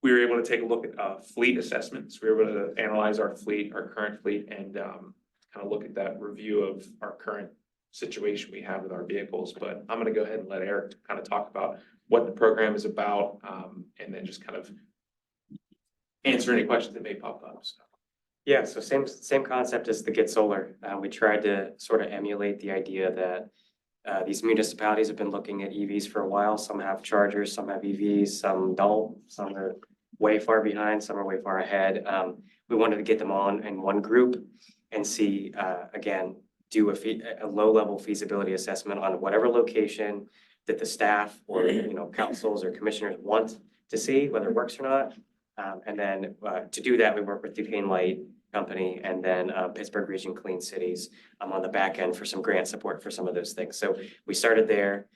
we were able to take a look at fleet assessments. We were able to analyze our fleet, our current fleet, and kind of look at that review of our current situation we have with our vehicles. But I'm gonna go ahead and let Eric kind of talk about what the program is about, and then just kind of answer any questions that may pop up. So. Yeah, so same concept as the Get Solar. We tried to sort of emulate the idea that these municipalities have been looking at EVs for a while. Some have chargers, some have EVs, some don't, some are way far behind, some are way far ahead. We wanted to get them on in one group and see, again, do a low-level feasibility assessment on whatever location that the staff or, councils or commissioners want to see, whether it works or not. And then to do that, we work with Duquesne Light Company and then Pittsburgh Region Clean Cities on the back end for some grant support for some of those things. So we started there.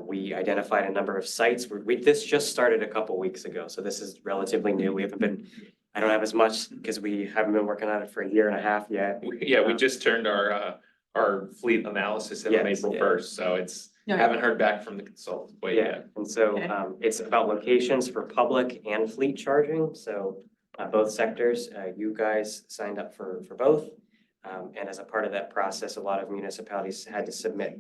We identified a number of sites. This just started a couple weeks ago, so this is relatively new. We haven't been, I don't have as much because we haven't been working on it for a year and a half yet. Yeah, we just turned our fleet analysis in on Yes, April yeah. 1st, so it's, No. haven't heard back from the consultant quite Yeah, yet. and so Okay. it's about locations for public and fleet charging, so both sectors, you guys signed up for both. And as a part of that process, a lot of municipalities had to submit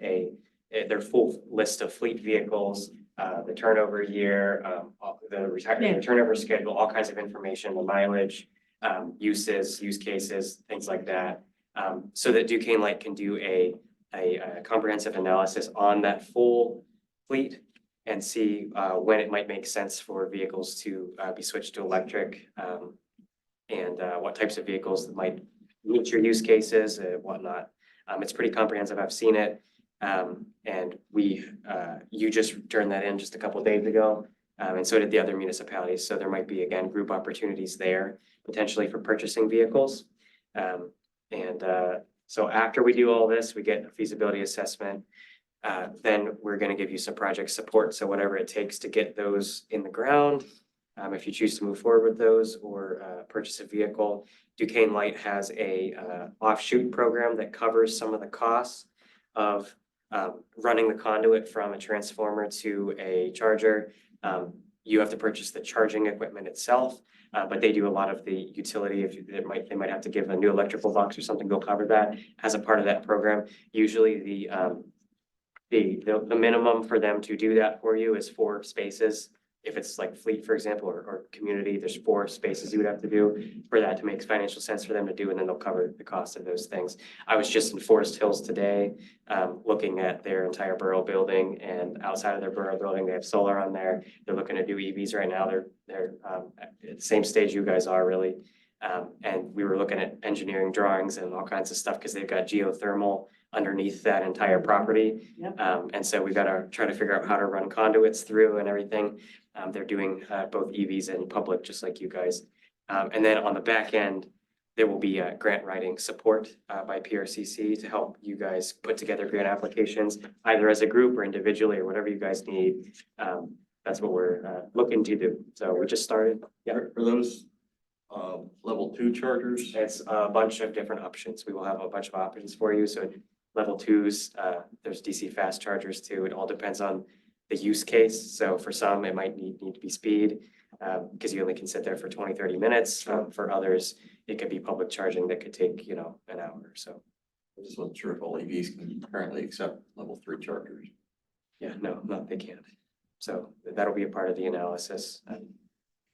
their full list of fleet vehicles, the turnover year, the turnover schedule, all kinds of information, the mileage, uses, use cases, things like that. So that Duquesne Light can do a comprehensive analysis on that full fleet and see when it might make sense for vehicles to be switched to electric, and what types of vehicles that might meet your use cases and whatnot. It's pretty comprehensive. I've seen it. And you just turned that in just a couple of days ago. And so did the other municipalities. So there might be, again, group opportunities there potentially for purchasing vehicles. So after we do all this, we get a feasibility assessment. Then we're going to give you some project support. So whatever it takes to get those in the ground, if you choose to move forward with those or purchase a vehicle. Duquesne Light has a offshoot program that covers some of the costs of running the conduit from a transformer to a charger. You have to purchase the charging equipment itself, but they do a lot of the utility. They might have to give a new electrical box or something, they'll cover that as a part of that program. Usually the minimum for them to do that for you is 4 spaces. If it's like fleet, for example, or community, there's 4 spaces you would have to do for that to make financial sense for them to do, and then they'll cover the cost of those things. I was just in Forest Hills today, looking at their entire borough building, and outside of their borough building, they have solar on there. They're looking to do EVs right now. They're at the same stage you guys are really. And we were looking at engineering drawings and all kinds of stuff because they've got geothermal underneath that entire property. Yep. And so we've got to try to figure out how to run conduits through and everything. They're doing both EVs and public, just like you guys. And then on the back end, there will be grant writing support by PRCC to help you guys put together grant applications, either as a group or individually or whatever you guys need. That's what we're looking to do. So we just started. Yeah. Are those level 2 chargers? It's a bunch of different options. We will have a bunch of options for you. So level 2s, there's DC fast chargers too. It all depends on the use case. So for some, it might need to be speed because you only can sit there for 20, 30 minutes. For others, it could be public charging that could take, an hour or so. I just wasn't sure if all EVs can currently accept level 3 chargers. Yeah, no, they can't. So that'll be a part of the analysis.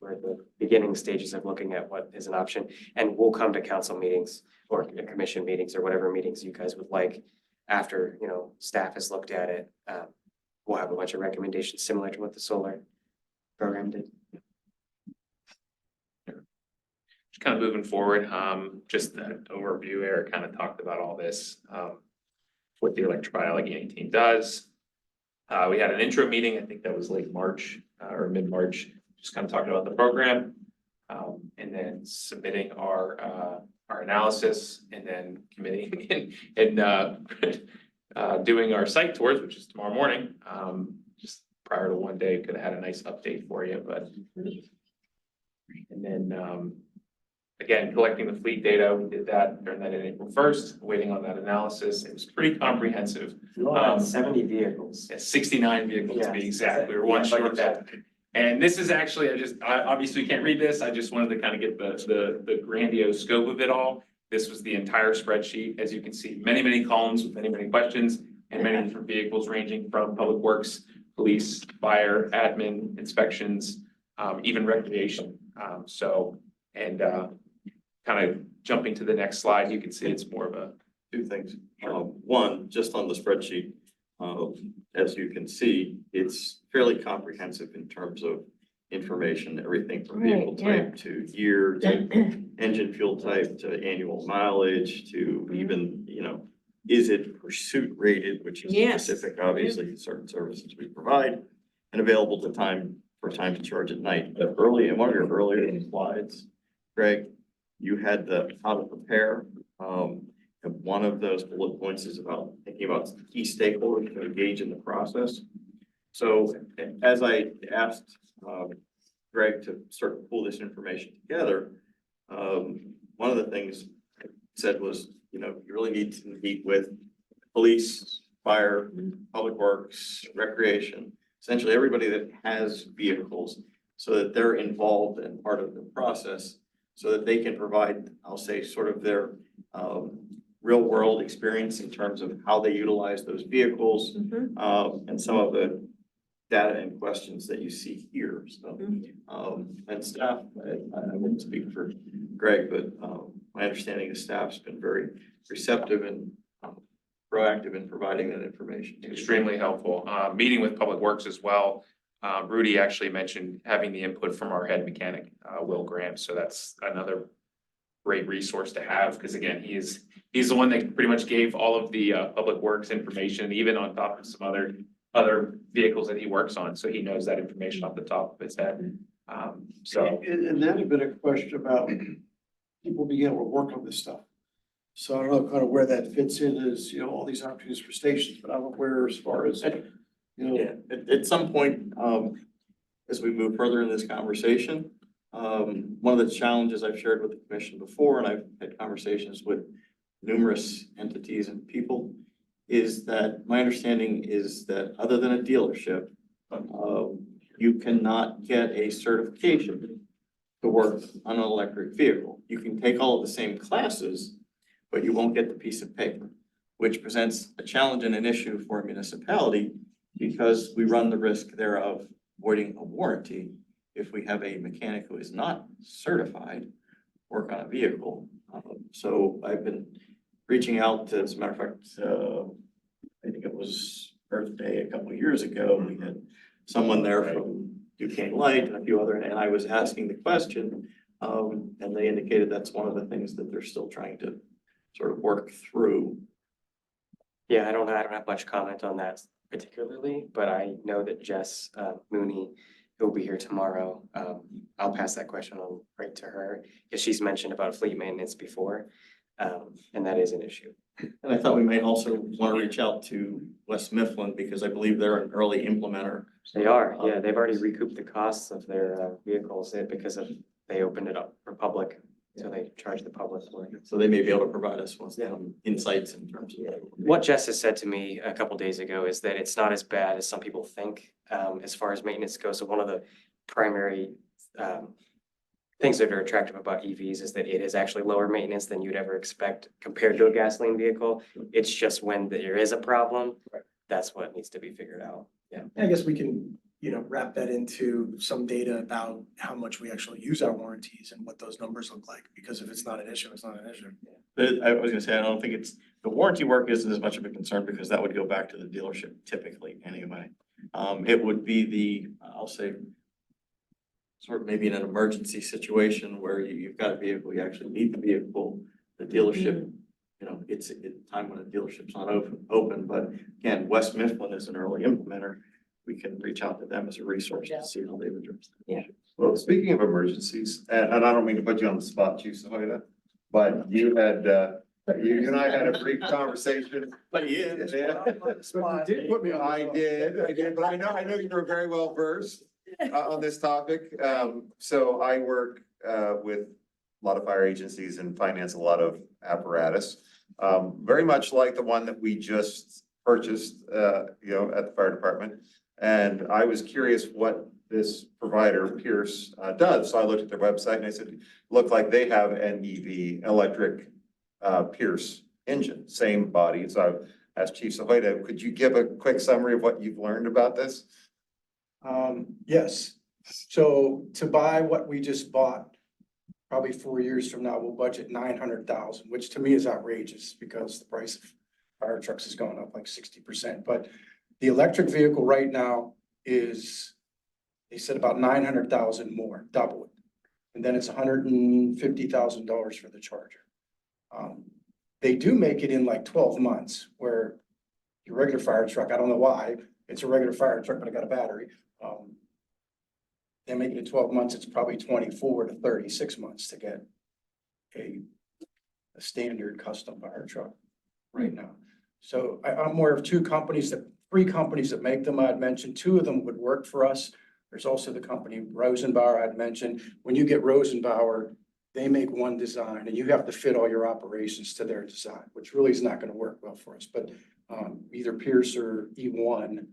We're at the beginning stages of looking at what is an option, and we'll come to council meetings or commission meetings or whatever meetings you guys would like after, staff has looked at it. We'll have a bunch of recommendations similar to what the solar program did. Just kind of moving forward, just that overview, Eric kind of talked about all this, what the Electrify Allegheny team does. We had an intro meeting, I think that was late March or mid-March, just kind of talking about the program. And then submitting our analysis, and then committing and doing our site tours, which is tomorrow morning. Just prior to one day, could have had a nice update for you, but. And then, again, collecting the fleet data, we did that, turned that in April 1st, waiting on that analysis. It was pretty comprehensive. 70 vehicles. 69 vehicles to be Yeah. exact. We were one Yeah, short look of at that. And this is actually, I obviously can't read this. I just wanted to kind of get the grandiose scope of it all. This was the entire spreadsheet. As you can see, many columns with many questions and many different vehicles ranging from public works, police, fire, admin, inspections, even recreation. Kind of jumping to the next slide, you can see it's more of a, Two things. One, just on the spreadsheet, as you can see, it's fairly comprehensive in terms of information, everything from vehicle Right, yeah. type to year, to engine fuel type, to annual mileage, to even, is it pursuit rated, which is Yes. specific, obviously, certain services we provide, and available to time to charge at night. But early, in one of your earlier slides, Greg, you had the how to prepare. And one of those bullet points is about thinking about key stakeholders to engage in the process. So as I asked Greg to sort of pull this information together, one of the things I said was, you really need to meet with police, fire, public works, recreation, essentially everybody that has vehicles, so that they're involved and part of the process, so that they can provide, I'll say, sort of their real world experience in terms of how they utilize those vehicles, and some of the data and questions that you see here. So, and staff, I wouldn't speak for Greg, but my understanding is staff's been very receptive and proactive in providing that information. extremely helpful. Meeting with Public Works as well. Rudy actually mentioned having the input from our head mechanic, Will Graham, so that's another great resource to have, because again, he's the one that pretty much gave all of the Public Works information, even on top of some other vehicles that he works on, so he knows that information off the top of his head. So And that had been a question about people being able to work on this stuff. So I don't know kind of where that fits in as, all these opportunities for stations, but I'm aware as far as, Yeah, at some point, as we move further in this conversation, one of the challenges I've shared with the commission before, and I've had conversations with numerous entities and people, is that my understanding is that other than a dealership, you cannot get a certification to work on an electric vehicle. You can take all of the same classes, but you won't get the piece of paper, which presents a challenge and an issue for a municipality, because we run the risk there of voiding a warranty if we have a mechanic who is not certified work on a vehicle. So I've been reaching out to, as a matter of fact, I think it was Earth Day a couple of years ago. We had someone there from Duquesne Light and a few other, and I was asking the question, and they indicated that's one of the things that they're still trying to sort of work through. Yeah, I don't have much comment on that particularly, but I know that Jess Mooney, who'll be here tomorrow, I'll pass that question on right to her, because she's mentioned about fleet maintenance before, and that is an issue. And I thought we may also want to reach out to West Mifflin, because I believe they're an early implementer. They are, yeah, they've already recouped the costs of their vehicles because they opened it up for public, so they charge the public for it. So they may be able to provide us with some insights in terms of. What Jess has said to me a couple days ago is that it's not as bad as some people think, as far as maintenance goes. So one of the primary things that are attractive about EVs is that it is actually lower maintenance than you'd ever expect compared to a gasoline vehicle. It's just when there is a problem, that's what needs to be figured out. Yeah. I guess we can, wrap that into some data about how much we actually use our warranties and what those numbers look like, because if it's not an issue, it's not an issue. But I was gonna say, I don't think the warranty work isn't as much of a concern, because that would go back to the dealership typically anyway. It would be I'll say, sort of maybe in an emergency situation where you've got a vehicle, you actually need the vehicle, the dealership, it's time when a dealership's not open, but again, West Mifflin is an early implementer. We can reach out to them as a resource to see how they've addressed that issue. Well, speaking of emergencies, and I don't mean to put you on the spot, Chief Sahoyda, but you and I had a brief conversation. But he is. Yeah. You did put me on the I spot. did, but I know you were very well versed on this topic. So I work with a lot of fire agencies and finance a lot of apparatus. Very much like the one that we just purchased, at the fire department. And I was curious what this provider, Pierce, does. So I looked at their website and I said, looked like they have an EV electric Pierce engine, same body. So I asked Chief Sahoyda, could you give a quick summary of what you've learned about this? Yes, so to buy what we just bought, probably 4 years from now, we'll budget 900,000, which to me is outrageous because the price of fire trucks has gone up like 60%. But the electric vehicle right now is, they said about 900,000 more, double it. And then it's $150,000 for the charger. They do make it in like 12 months, where your regular fire truck, I don't know why, it's a regular fire truck, but I got a battery. They make it in 12 months, it's probably 24 to 36 months to get a standard custom fire truck right now. So I'm aware of three companies that make them. I'd mentioned 2 of them would work for us. There's also the company Rosenbauer I'd mentioned. When you get Rosenbauer, they make one design and you have to fit all your operations to their design, which really is not going to work well for us. But either Pierce or E1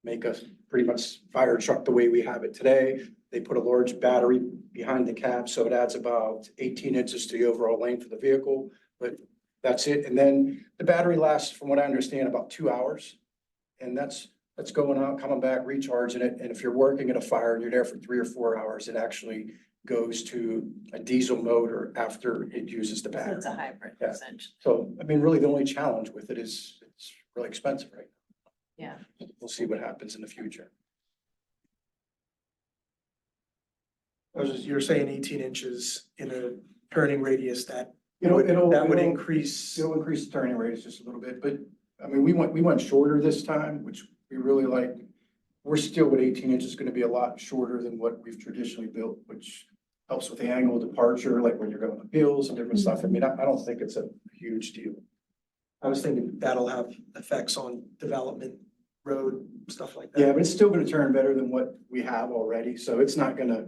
make a pretty much fire truck the way we have it today. They put a large battery behind the cab, so it adds about 18 inches to the overall length of the vehicle, but that's it. And then the battery lasts, from what I understand, about 2 hours. And that's going out, coming back, recharging it. And if you're working at a fire and you're there for 3 or 4 hours, it actually goes to a diesel motor after it uses the So battery. it's a hybrid, Yeah. essentially. So, I mean, really the only challenge with it is it's really expensive right Yeah. now. We'll see what happens in the future. You're saying 18 inches in a turning radius that It'll would increase. It'll increase the turning radius just a little bit, but I mean, we went shorter this time, which we really like. We're still with 18 inches, gonna be a lot shorter than what we've traditionally built, which helps with the angle of departure, like when you're going up hills and different stuff. I mean, I don't think it's a huge deal. I was thinking that'll have effects on development, road, stuff like that. Yeah, but it's still gonna turn better than what we have already, so it's not gonna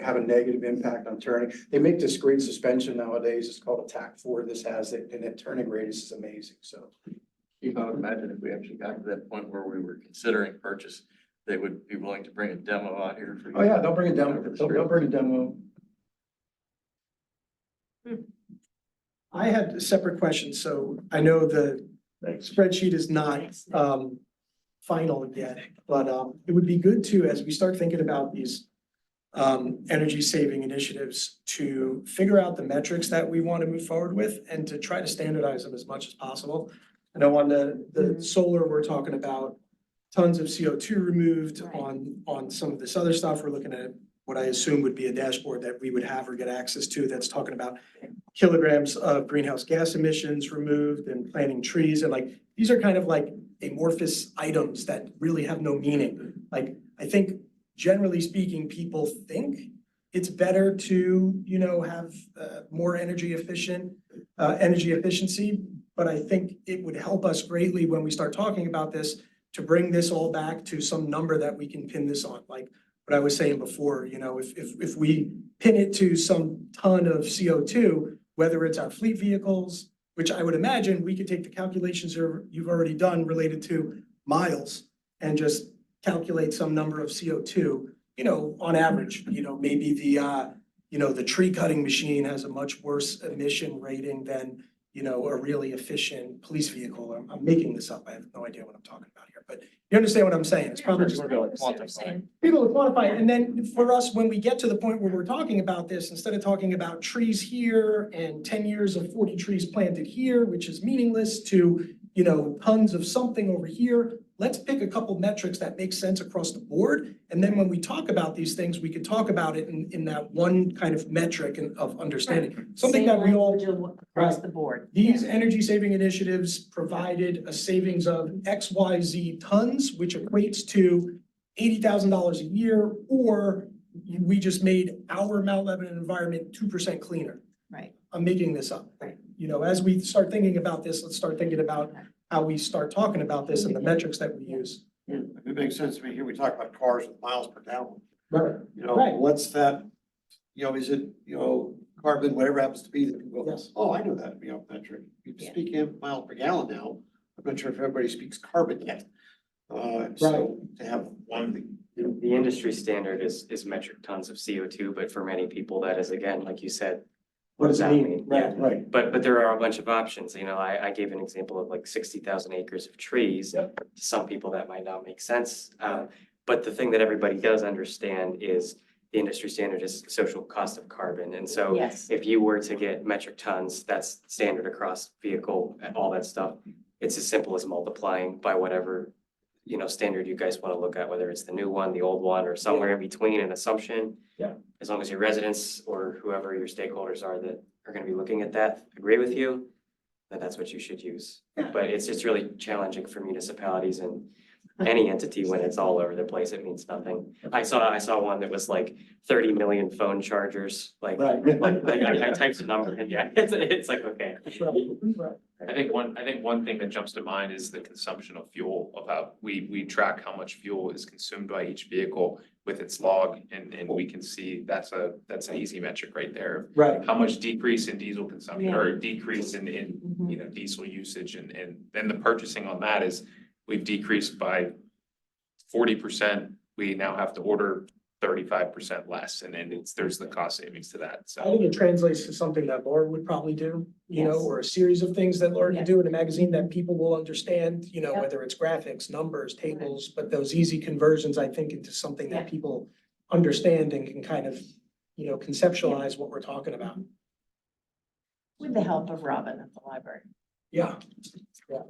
have a negative impact on turning. They make this great suspension nowadays, it's called a TAC 4, this has it, and that turning radius is amazing, so. You can imagine if we actually got to that point where we were considering purchase, they would be willing to bring a demo out here for you. Oh, yeah, they'll bring a demo, they'll bring a demo. I had a separate question, so I know the spreadsheet is not final yet, but it would be good to, as we start thinking about these energy saving initiatives, to figure out the metrics that we want to move forward with and to try to standardize them as much as possible. I know on the solar, we're talking about tons of CO2 removed. Right. On some of this other stuff, we're looking at what I assume would be a dashboard that we would have or get access to that's talking about kilograms of greenhouse gas emissions removed and planting trees. And like, these are kind of like amorphous items that really have no meaning. Like, I think generally speaking, people think it's better to, have more energy efficiency. But I think it would help us greatly when we start talking about this to bring this all back to some number that we can pin this on. Like what I was saying before, if we pin it to some ton of CO2, whether it's our fleet vehicles, which I would imagine we could take the calculations you've already done related to miles and just calculate some number of CO2, on average, maybe the tree cutting machine has a much worse emission rating than, a really efficient police vehicle. I'm making this up. I have no idea what I'm talking about here, but you understand what I'm saying? It's probably just people to quantify it. And then for us, when we get to the point where we're talking about this, instead of talking about trees here and 10 years of 40 trees planted here, which is meaningless, to, tons of something over here, let's pick a couple metrics that make sense across the board. And then when we talk about these things, we can talk about it in that one kind of metric of understanding. Something that we all. Across the board. These energy saving initiatives provided a savings of XYZ tons, which equates to $80,000 a year, or we just made our Mount Lebanon environment 2% cleaner. Right. I'm making this up. Right. As we start thinking about this, let's start thinking about how we start talking about this and the metrics that we use. It makes sense to me. Here we talk about cars with miles per gallon. Right. What's that, is it, carbon, whatever happens to be that people go, Yes. oh, I know that, metric. You speak in miles per gallon now. I'm not sure if everybody speaks carbon yet. So to have one. The industry standard is metric tons of CO2, but for many people, that is, again, like you said, what does that mean? Yeah. Right. But there are a bunch of options. I gave an example of like 60,000 acres of trees. To some people, that might not make sense. But the thing that everybody does understand is the industry standard is social cost of carbon. And so Yes. if you were to get metric tons, that's standard across vehicle and all that stuff. It's as simple as multiplying by whatever, standard you guys want to look at, whether it's the new one, the old one, or somewhere in between, an assumption. Yeah. As long as your residents or whoever your stakeholders are that are going to be looking at that agree with you, then that's what you should use. Yeah. But it's just really challenging for municipalities and any entity when it's all over the place, it means nothing. I saw one that was like 30 million phone chargers, like I typed a number and yeah, it's like, okay. I think one thing that jumps to mind is the consumption of fuel, about we track how much fuel is consumed by each vehicle with its log, and we can see that's an easy metric right there. Right. How much decrease in diesel consumption Yeah. or decrease in diesel usage, and then the purchasing on that is we've decreased by 40%. We now have to order 35% less, and then there's the cost savings to that, I so. think it translates to something that Laura would probably do, Yes. or a series of things that Laura can Yes. do in a magazine that people will understand, Yep. whether it's graphics, numbers, tables, but those easy conversions, I think, into something that Yeah. people understand and can kind of, conceptualize what we're talking about. With the help of Robin at the library. Yeah. Yeah.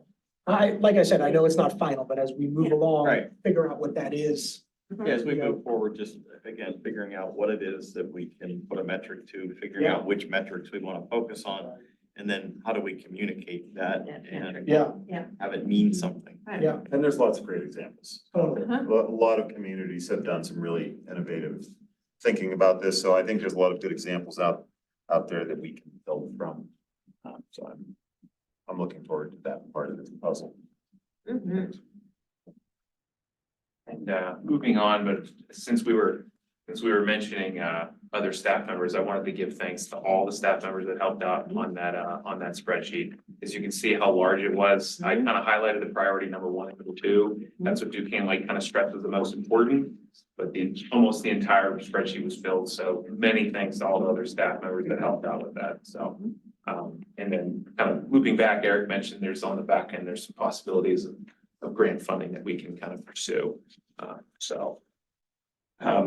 Like I said, I know it's not final, but as we move along, Right. figure out what that is. As we move forward, just again, figuring out what it is that we can put a metric to, figuring out which metrics we want to focus on. And then how do we communicate that and Yeah, have it mean something? yeah. And there's lots of great examples. Totally. Uh-huh. A lot of communities have done some really innovative thinking about this, so I think there's a lot of good examples out there that we can build from. So I'm looking forward to that part of the puzzle. Mhm. And moving on, but since we were mentioning other staff members, I wanted to give thanks to all the staff members that helped out on that spreadsheet. As you can see how large it was, I kind of highlighted the priority number 1 and number 2. That's what Duquesne Light kind of stressed as the most important. But almost the entire spreadsheet was filled, so many thanks to all the other staff members that helped out with that, so. And then kind of looping back, Eric mentioned there's on the back end, there's some possibilities of grant funding that we can kind of pursue.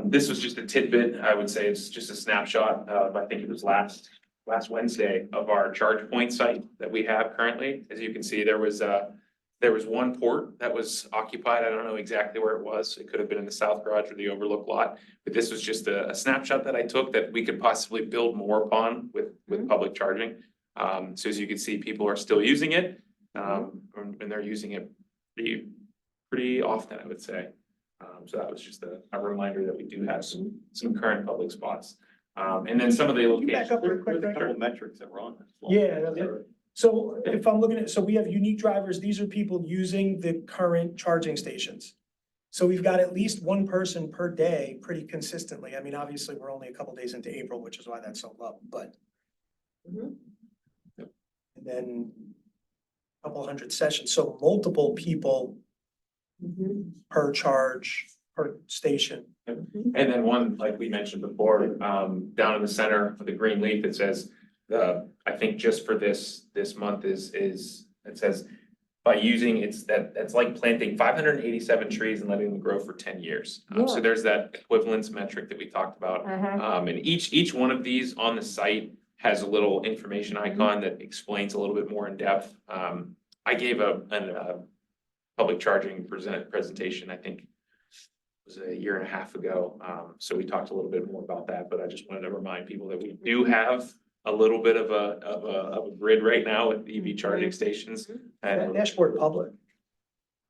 This was just a tidbit. I would say it's just a snapshot of, I think it was last Wednesday, of our charge point site that we have currently. As you can see, there was one port that was occupied. I don't know exactly where it was. It could have been in the south garage or the overlook lot. But this was just a snapshot that I took that we could possibly build more upon with public charging. So as you can see, people are still using it, and they're using it pretty often, I would say. So that was just a reminder that we do have some current public spots. And then some of the Can you back locations. up real quick, There's a Victor? couple of metrics that were on this. Yeah. So if I'm looking at, so we have unique drivers, these are people using the current charging stations. So we've got at least one person per day pretty consistently. I mean, obviously, we're only a couple days into April, which is why that's so low, but. Mhm. And then a couple hundred sessions, so multiple people Mhm. per charge, per station. And then one, like we mentioned before, down in the center of the green leaf, it says, I think just for this month is, it says, by using, that's like planting 587 trees and letting them grow for 10 years. So Yeah. there's that equivalence metric that we talked about. And each one of these on the site has a little information icon that explains a little bit more in depth. I gave a public charging presentation, I think it was a year and a half ago. So we talked a little bit more about that, but I just wanted to remind people that we do have a little bit of a grid right now with EV charging stations. That And dashboard public.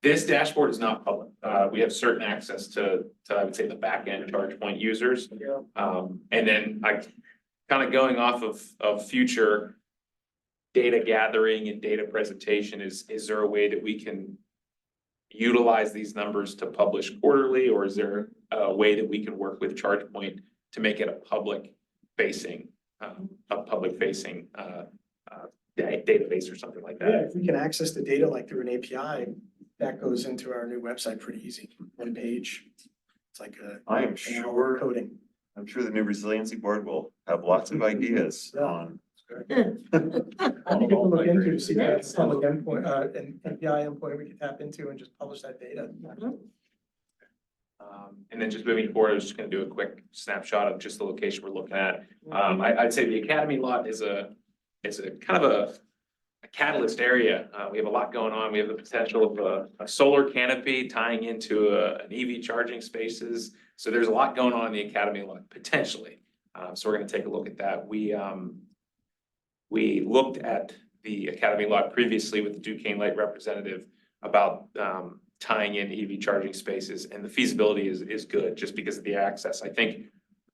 this dashboard is not public. We have certain access to I would say the back end charge point users. And then I kind of going off of future data gathering and data presentation, is there a way that we can utilize these numbers to publish quarterly, or is there a way that we can work with ChargePoint to make it a public facing database or something like Yeah, that? if we can access the data like through an API, that goes into our new website pretty easy, one page. It's like I am an hour sure, coding. I'm sure the new resiliency board will have lots of ideas on. I think we can look into to see if that's a public endpoint, an API endpoint we can tap into and just publish that data. And then just moving forward, I was just gonna do a quick snapshot of just the location we're looking at. I'd say the Academy lot is a kind of a catalyst area. We have a lot going on. We have the potential of a solar canopy tying into an EV charging spaces. So there's a lot going on in the Academy lot potentially. So we're gonna take a look at that. We looked at the Academy lot previously with the Duquesne Light representative about tying in EV charging spaces, and the feasibility is good just because of the access. I think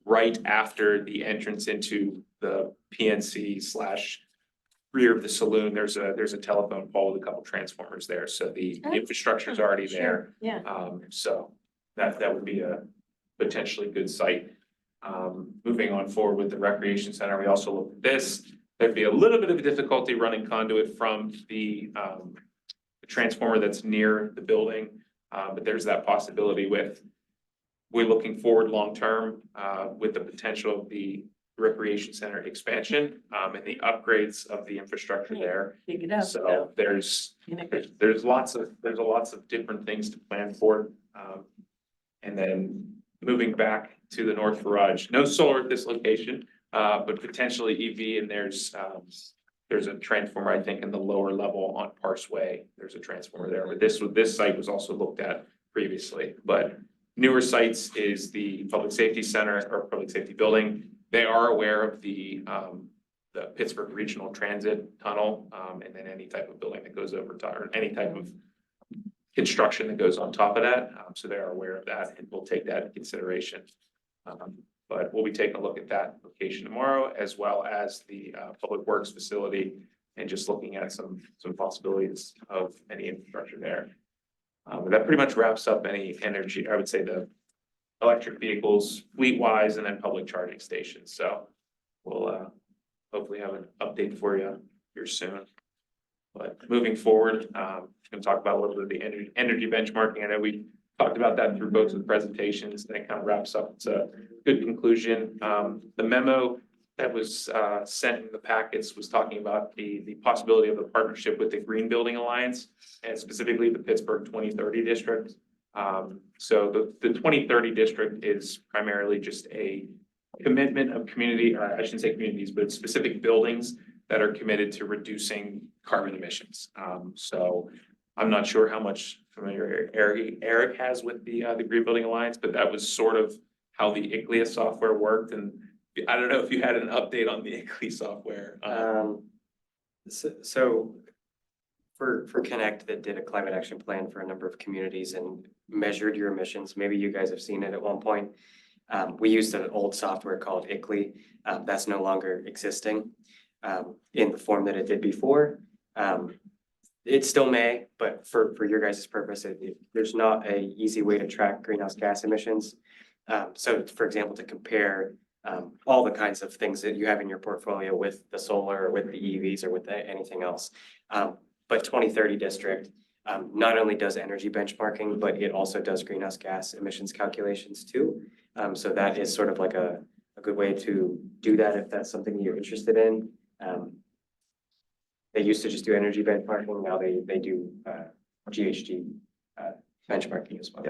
right after the entrance into the PNC / rear of the saloon, there's a telephone pole with a couple transformers there, so the infrastructure is already there. Yeah. So that would be a potentially good site. Moving on forward with the recreation center, we also looked at this. There'd be a little bit of a difficulty running conduit from the transformer that's near the building, but there's that possibility we're looking forward long-term, with the potential of the recreation center expansion, and the upgrades of the infrastructure there. Dig it up. So there's lots of different things to plan for. And then moving back to the North Garage, no solar at this location, but potentially EV, and there's a transformer, I think, in the lower level on Parsway. There's a transformer there, but this site was also looked at previously. But newer sites is the Public Safety Center or Public Safety Building. They are aware of the Pittsburgh Regional Transit Tunnel, and then any type of building that goes over to, or any type of construction that goes on top of that. So they are aware of that, and we'll take that into consideration. But we'll be taking a look at that location tomorrow, as well as the Public Works facility, and just looking at some possibilities of any infrastructure there. But that pretty much wraps up any energy, I would say, the electric vehicles fleet-wise, and then public charging stations. So we'll hopefully have an update for you here soon. But moving forward, I'm gonna talk about a little bit of the energy benchmarking. I know we talked about that through both of the presentations, and it kind of wraps up. It's a good conclusion. The memo that was sent in the packets was talking about the possibility of a partnership with the Green Building Alliance, and specifically the Pittsburgh 2030 district. So the 2030 district is primarily just a commitment of community, or I shouldn't say communities, but specific buildings that are committed to reducing carbon emissions. So I'm not sure how much familiar Eric has with the Green Building Alliance, but that was sort of how the ICLEA software worked. And I don't know if you had an update on the ICLEA software. So for Connect, that did a climate action plan for a number of communities and measured your emissions. Maybe you guys have seen it at one point. We used an old software called ICLEI. That's no longer existing in the form that it did before. It still may, but for your guys' purpose, there's not a easy way to track greenhouse gas emissions. So for example, to compare all the kinds of things that you have in your portfolio with the solar or with the EVs or with anything else. But 2030 district not only does energy benchmarking, but it also does greenhouse gas emissions calculations too. So that is sort of like a good way to do that if that's something you're interested in. They used to just do energy benchmarking, now they do GHG benchmarking as well.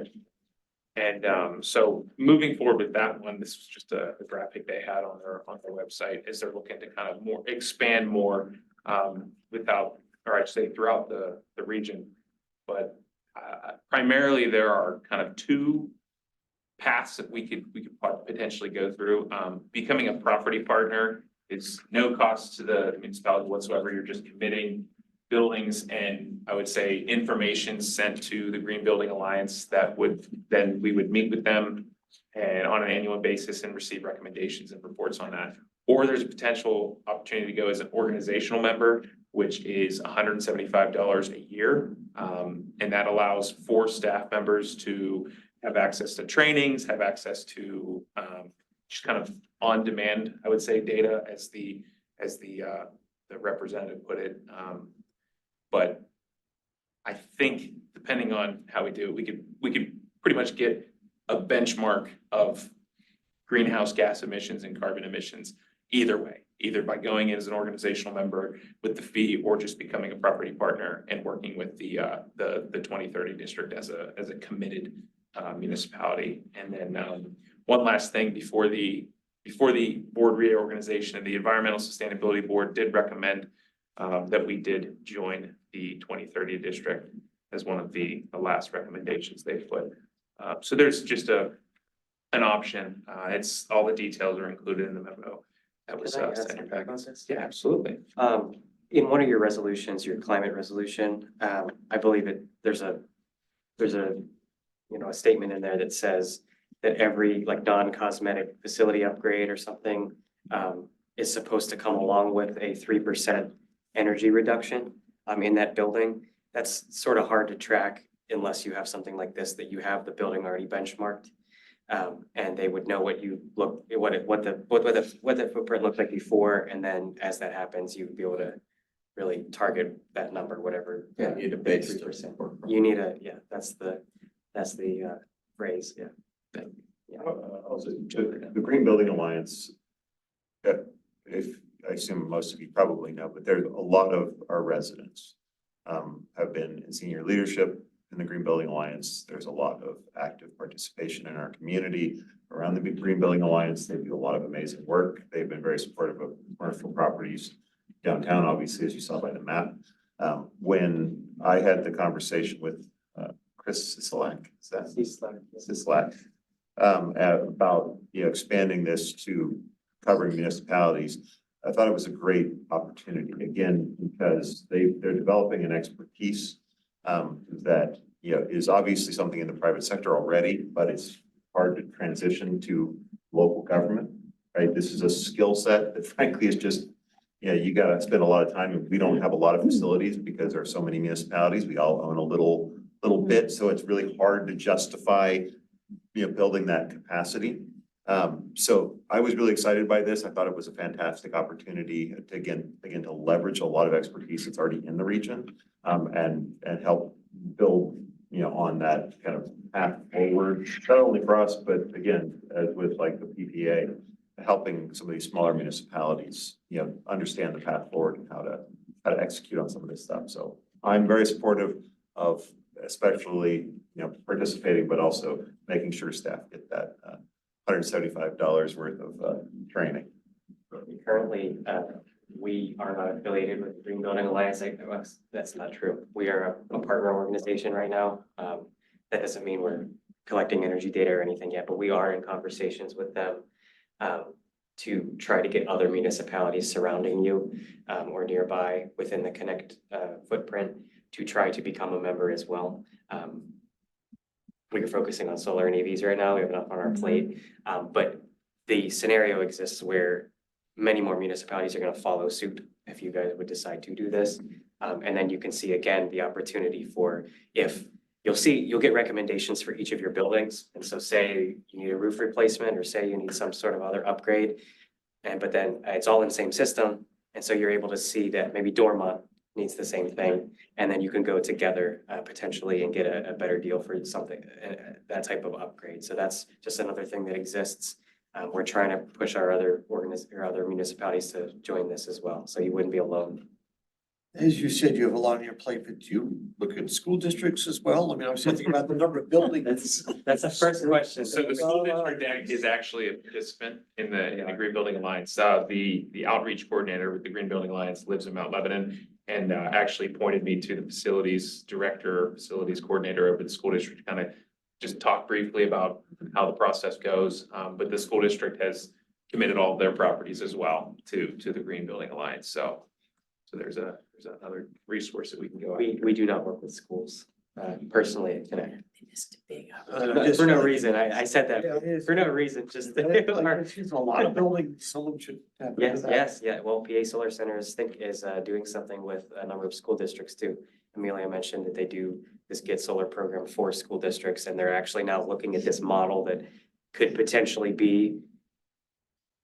And so moving forward with that one, this was just a graphic they had on their website, is they're looking to kind of expand more without, or I'd say throughout the region. But primarily there are kind of two paths that we could potentially go through. Becoming a property partner is no cost to the municipality whatsoever. You're just committing buildings and I would say information sent to the Green Building Alliance that we would meet with them and on an annual basis and receive recommendations and reports on that. Or there's a potential opportunity to go as an organizational member, which is $175 a year. And that allows 4 staff members to have access to trainings, have access to just kind of on-demand, I would say, data as the representative put it. But I think depending on how we do it, we could pretty much get a benchmark of greenhouse gas emissions and carbon emissions either way, either by going in as an organizational member with the fee or just becoming a property partner and working with the 2030 district as a committed municipality. And then, one last thing before the board reorganization, the Environmental Sustainability Board did recommend that we did join the 2030 district as one of the last recommendations they put. So there's just an option. It's, all the details are included in the memo that was Can I add sent in your something about packets. this? Yeah, absolutely. In one of your resolutions, your climate resolution, I believe there's a, a statement in there that says that every like non-cosmetic facility upgrade or something, is supposed to come along with a 3% energy reduction, in that building. That's sort of hard to track unless you have something like this, that you have the building already benchmarked. And they would know what the footprint looked like before, and then as that happens, you'd be able to really target that number, whatever. Yeah, you need a base. 3%. You need that's the phrase, yeah. The Green Building Alliance, if, I assume most of you probably know, but there's a lot of our residents have been in senior leadership in the Green Building Alliance. There's a lot of active participation in our community around the Green Building Alliance. They do a lot of amazing work. They've been very supportive of commercial properties downtown, obviously, as you saw by the map. When I had the conversation with Chris Sisolak, is that? Sisolak, about, expanding this to covering municipalities, I thought it was a great opportunity, again, because they're developing an expertise that, is obviously something in the private sector already, but it's hard to transition to local government, right? This is a skill set that frankly is just, you gotta spend a lot of time. We don't have a lot of facilities because there are so many municipalities. We all own a little bit, so it's really hard to justify, building that capacity. So I was really excited by this. I thought it was a fantastic opportunity to again to leverage a lot of expertise that's already in the region, and help build, on that kind of path forward, not only for us, but again, as with like the PPA, helping some of these smaller municipalities, understand the path forward and how to execute on some of this stuff. So I'm very supportive of especially, participating, but also making sure staff get that $175 worth of training. Currently, we are not affiliated with the Green Building Alliance. That's not true. We are a partner organization right now. That doesn't mean we're collecting energy data or anything yet, but we are in conversations with them to try to get other municipalities surrounding you or nearby within the Connect footprint to try to become a member as well. We're focusing on solar and EVs right now. We have enough on our plate, but the scenario exists where many more municipalities are going to follow suit if you guys would decide to do this. And then you can see again the opportunity for, if you'll get recommendations for each of your buildings. And so say you need a roof replacement or say you need some sort of other upgrade. But then it's all in the same system. And so you're able to see that maybe Dormont needs the same thing. And then you can go together potentially and get a better deal for something, that type of upgrade. So that's just another thing that exists. We're trying to push our other municipalities to join this as well. So you wouldn't be alone. As you said, you have a lot on your plate, but do you look at school districts as well? I mean, I was thinking about the number of buildings. That's the first question. So the school district is actually a participant in the Green Building Alliance. The outreach coordinator with the Green Building Alliance lives in Mount Lebanon and actually pointed me to the facilities director, facilities coordinator over the school district to kind of just talk briefly about how the process goes. But the school district has committed all of their properties as well to the Green Building Alliance. So there's another resource that we can go. We do not work with schools personally at Connect. Just a big. For no reason. I said that Yeah, it is. for no reason, just. It's a lot of buildings, someone should have. Yes. Well, PA Solar Center is doing something with a number of school districts too. Amelia mentioned that they do this Get Solar program for school districts, and they're actually now looking at this model that could potentially be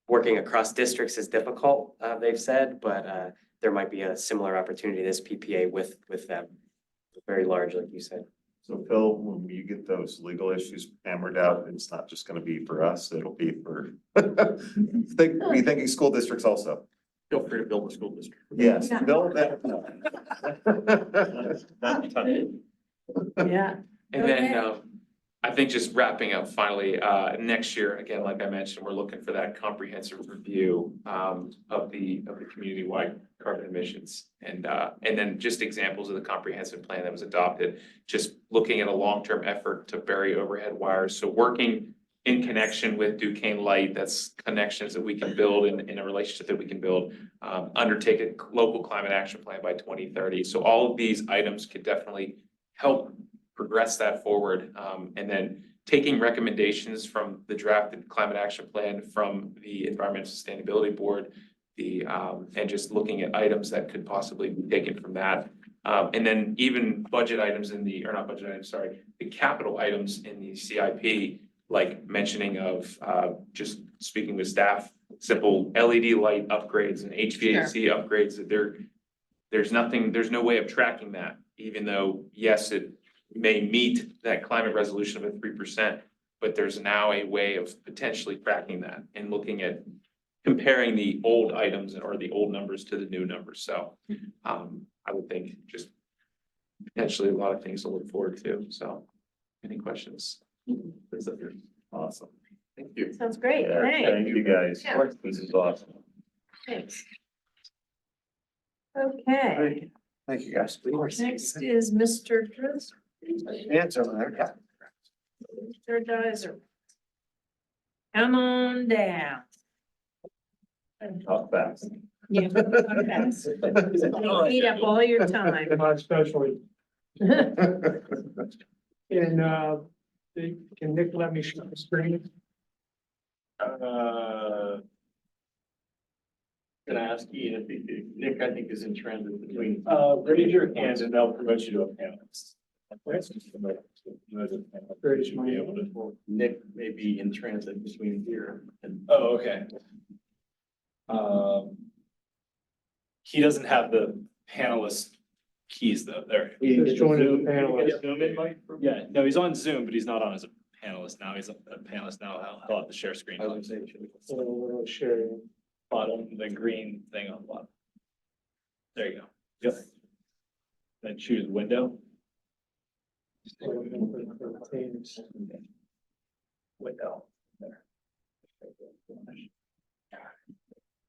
working across districts is difficult, they've said, but there might be a similar opportunity, this PPA with them. Very large, like you said. So Phil, when you get those legal issues hammered out, it's not just gonna be for us, it'll be for, be thinking school districts also. Feel free to build a school district. Yes, build that. Yeah. And then, I think just wrapping up finally, next year, again, like I mentioned, we're looking for that comprehensive review of the community-wide carbon emissions. And then just examples of the comprehensive plan that was adopted, just looking at a long-term effort to bury overhead wires. So working in connection with Duquesne Light, that's connections that we can build in a relationship that we can build, undertake a local climate action plan by 2030. So all of these items could definitely help progress that forward. And then taking recommendations from the drafted climate action plan from the Environmental Sustainability Board, and just looking at items that could possibly be taken from that. And then even budget items or not budget items, sorry, the capital items in the CIP, like mentioning of, just speaking with staff, simple LED light upgrades and HVAC upgrades, that there's no way of tracking that, even though, yes, it may meet that climate resolution of a 3%, but there's now a way of potentially tracking that and looking at comparing the old items or the old numbers to the new numbers. So I would think just potentially a lot of things to look forward to. So any questions? Awesome. Thank you. Sounds great, Yeah, thanks. thank you guys. Yeah. This is awesome. Thanks. Okay, Thank you, guys. next is Mr. Dres. Answer over there. Mr. Dizer. Come on down. Talk fast. Yeah. Eat up all your time. Especially. Can Nick let me share the screen? Can I ask Ian if Nick, I think, is in transit between. Raise your hand and they'll promote you to a panelist. Nick may be in transit between here and. Oh, okay. He doesn't have the panelist keys though, there. Just joining the panel. Zoom invite? Yeah, no, he's on Zoom, but he's not on as a panelist now. He's a panelist now. He'll have to share screen. I would say. So we're sharing. Bottom, the green thing on the bottom. There you go. Yep. Then choose window. Window. There.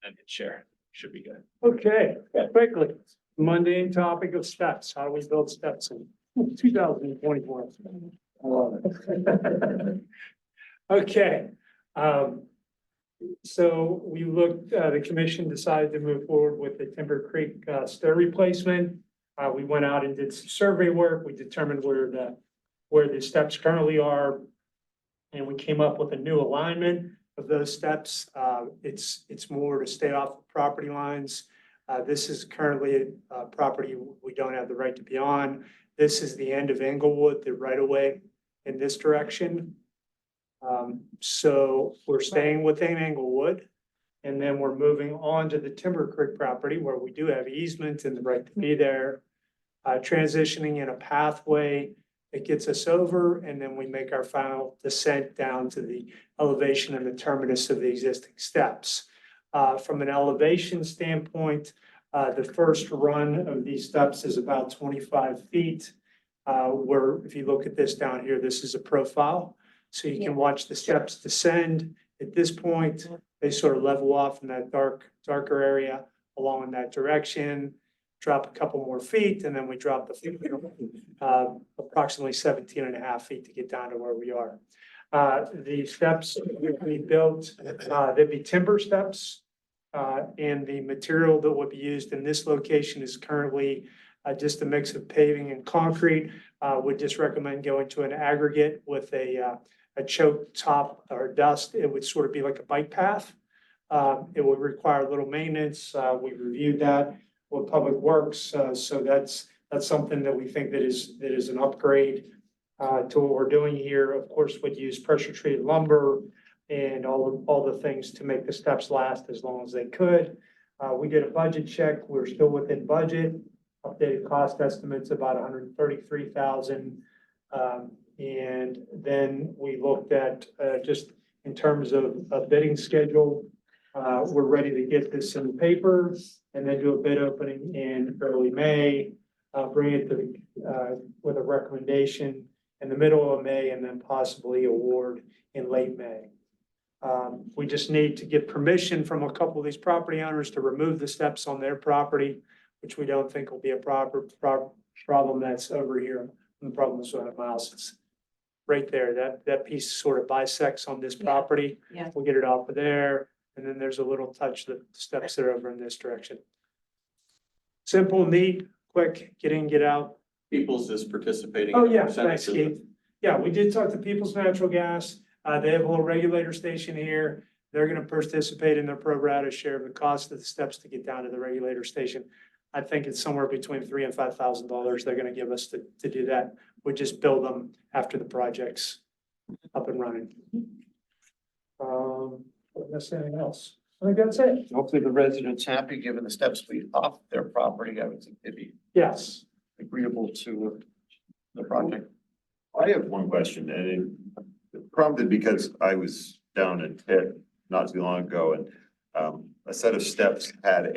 And hit share. Should be good. Okay, quickly, mundane topic of steps. How do we build steps in 2024? I love it. Okay, so we looked, the commission decided to move forward with the Timber Creek stair replacement. We went out and did some survey work. We determined where the steps currently are. And we came up with a new alignment of those steps. It's more to stay off the property lines. This is currently a property we don't have the right to be on. This is the end of Englewood, the right of way in this direction. So we're staying within Englewood. And then we're moving on to the Timber Creek property where we do have easement and the right to be there. Transitioning in a pathway that gets us over, and then we make our final descent down to the elevation and the terminus of the existing steps. From an elevation standpoint, the first run of these steps is about 25 feet. Where if you look at this down here, this is a profile. So you can watch the steps descend. At this point, they sort of level off in that darker area along in that direction, drop a couple more feet, and then we drop the approximately 17 and a half feet to get down to where we are. The steps we built, they'd be timber steps. And the material that would be used in this location is currently just a mix of paving and concrete. Would just recommend going to an aggregate with a choke top or dust. It would sort of be like a bike path. It would require a little maintenance. We reviewed that with Public Works. So that's something that we think that is an upgrade to what we're doing here. Of course, would use pressure treated lumber and all the things to make the steps last as long as they could. We did a budget check. We're still within budget. Updated cost estimates about $133,000. And then we looked at just in terms of a bidding schedule. We're ready to get this in the paper and then do a bid opening in early May. Bring it to the with a recommendation in the middle of May and then possibly award in late May. We just need to get permission from a couple of these property owners to remove the steps on their property, which we don't think will be a problem that's over here. And the problem is at Miles, it's right there, that piece sort of bisects on this property. Yeah. We'll get it off of there, and then there's a little touch that steps that are over in this direction. Simple, neat, quick, get in, get out. Peoples is participating. Oh, in the yeah, percentage thanks, system. Keith. Yeah, we did talk to People's Natural Gas. They have a little regulator station here. They're gonna participate in their pro rata share of the cost of the steps to get down to the regulator station. I think it's somewhere between $3,000 and $5,000 they're gonna give us to do that. We just build them after the project's up and running. That's anything else? I think that's it. Hopefully the residents happy, given the steps we off their property, I would think they'd be Yes. agreeable to the project. I have one question, and it prompted because I was down in Pitt not too long ago, and a set of steps had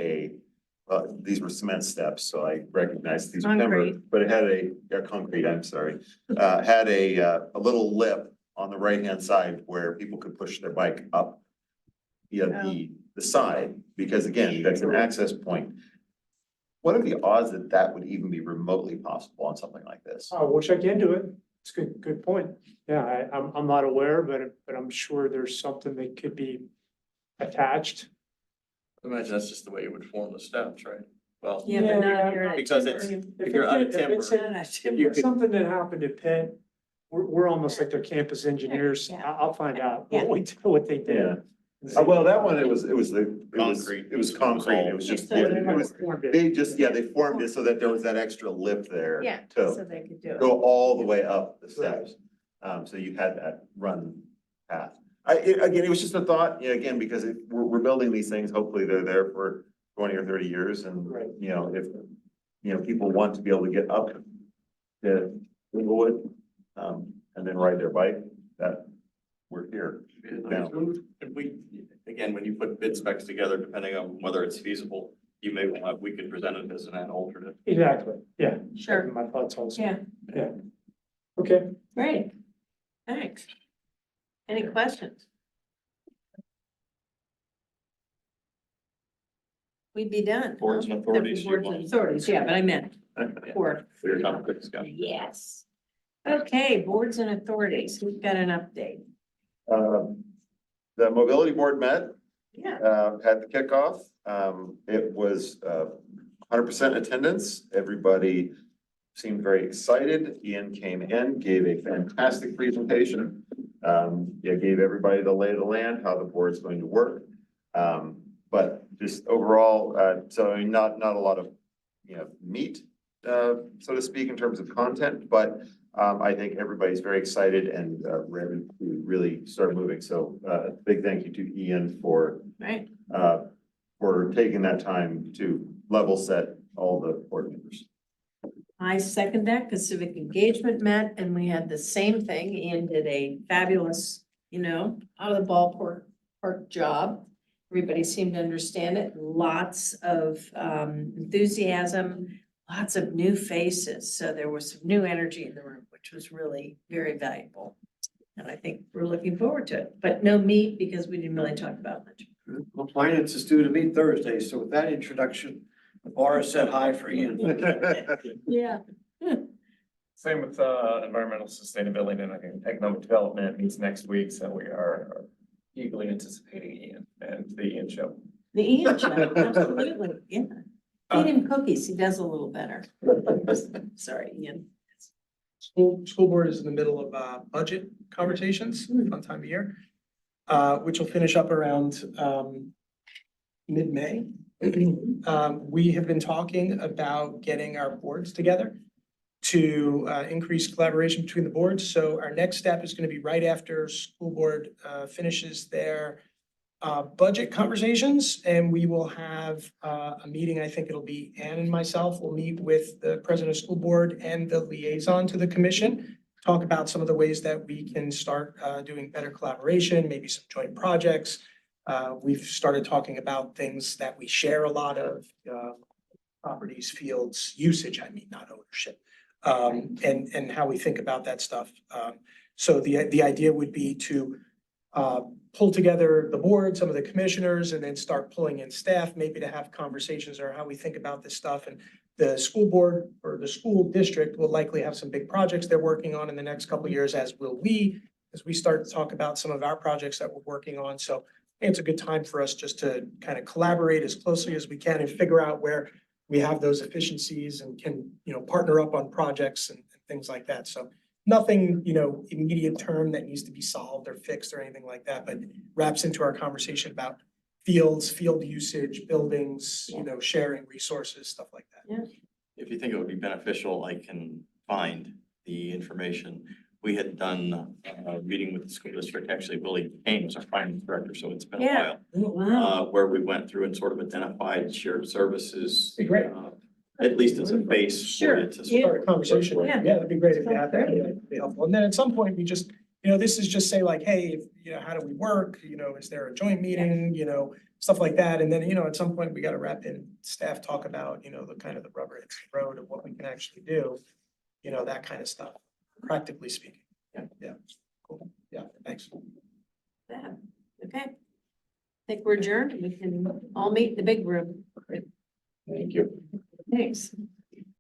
these were cement steps, so I recognized these were timber, Concrete. but it had concrete, I'm sorry. Had a little lip on the right-hand side where people could push their bike up. The side, because again, that's an access point. What are the odds that that would even be remotely possible on something like this? I wish I can do it. It's good point. Yeah, I'm not aware, but I'm sure there's something that could be attached. I imagine that's just the way you would form the steps, right? Well, Yeah, but not if you're at because timber. it's, If you're out of it's- if it's- timber, If you it's could- something that happened at Pitt, we're almost like their campus engineers. Yeah. I'll find out Yeah. what they did. Yeah. Well, that one, it was Concrete. It was concrete. It was just, So it was, they just, yeah, they formed it so that there was that extra lip there. Yeah, To so they could do it. go all the way up the steps. So you had that run path. Again, it was just a thought, again, because we're building these things, hopefully they're there for 20 or 30 years and, Right. if, people want to be able to get up to Inglewood, and then ride their bike, that we're here. If we, again, when you put bid specs together, depending on whether it's feasible, we could present it as an alternate. Exactly, yeah. Sure. My thoughts also. Yeah, Yeah. Okay. great. Thanks. Any questions? We'd be done. Boards and authorities, you Boards and want- authorities, yeah, but I meant for, Clear topic discussion. yes. Okay, boards and authorities, we've got an update. The mobility board met, Yeah. had the kickoff. It was 100% attendance. Everybody seemed very excited. Ian came in, gave a fantastic presentation. Gave everybody the lay of the land, how the board's going to work. But just overall, so not a lot of, meat, so to speak, in terms of content, but I think everybody's very excited and ready to really start moving. So big thank you to Ian for Right, taking that time to level set all the board members. I second that because civic engagement met and we had the same thing. Ian did a fabulous, out of the ballpark job. Everybody seemed to understand it. Lots of enthusiasm, lots of new faces. So there was some new energy in the room, which was really very valuable. And I think we're looking forward to it, but no meat because we didn't really talk about much. Well, finance is due to meet Thursday, so with that introduction, the bar is set high for Ian. Yeah. Same with environmental sustainability and I think economic development meets next week, so we are eagerly anticipating Ian and the Ian show. The Ian show, absolutely, yeah. Feed him cookies, he does a little better. Sorry, Ian. School board is in the middle of budget conversations, fun time of year, which will finish up around mid-May. We have been talking about getting our boards together to increase collaboration between the boards. So our next step is going to be right after school board finishes their budget conversations, and we will have a meeting. I think it'll be Ann and myself will meet with the president of school board and the liaison to the commission, talk about some of the ways that we can start doing better collaboration, maybe some joint projects. We've started talking about things that we share a lot of, properties, fields, usage, not ownership. and how we think about that stuff. So the idea would be to pull together the board, some of the commissioners, and then start pulling in staff, maybe to have conversations or how we think about this stuff. And the school board or the school district will likely have some big projects they're working on in the next couple of years, as will we, as we start to talk about some of our projects that we're working on. So I think it's a good time for us just to kind of collaborate as closely as we can and figure out where we have those efficiencies and can, partner up on projects and things like that. So nothing, immediate term that needs to be solved or fixed or anything like that, but wraps into our conversation about fields, field usage, buildings, sharing resources, stuff like that. If you think it would be beneficial, I can find the information. We had done a meeting with the school district, actually Willie Kane was our finance director, so it's been a Yeah. while. Where we went through and sort of identified shared services. Be great. At least as a base. for Sure. it to Start a conversation. Yeah. Yeah, that'd be great if you had that. Great. That'd be helpful. And then at some point, we just, this is just say like, hey, how do we work? Is there a joint meeting, stuff like that. And then, at some point, we got to wrap in staff talk about, the kind of the rubber hits the road of what we can actually do, that kind of stuff, practically speaking. Yeah. Cool. Yeah, thanks. Yeah. Okay. I think we're adjourned. We can all meet in the big room. Thank you. Thanks.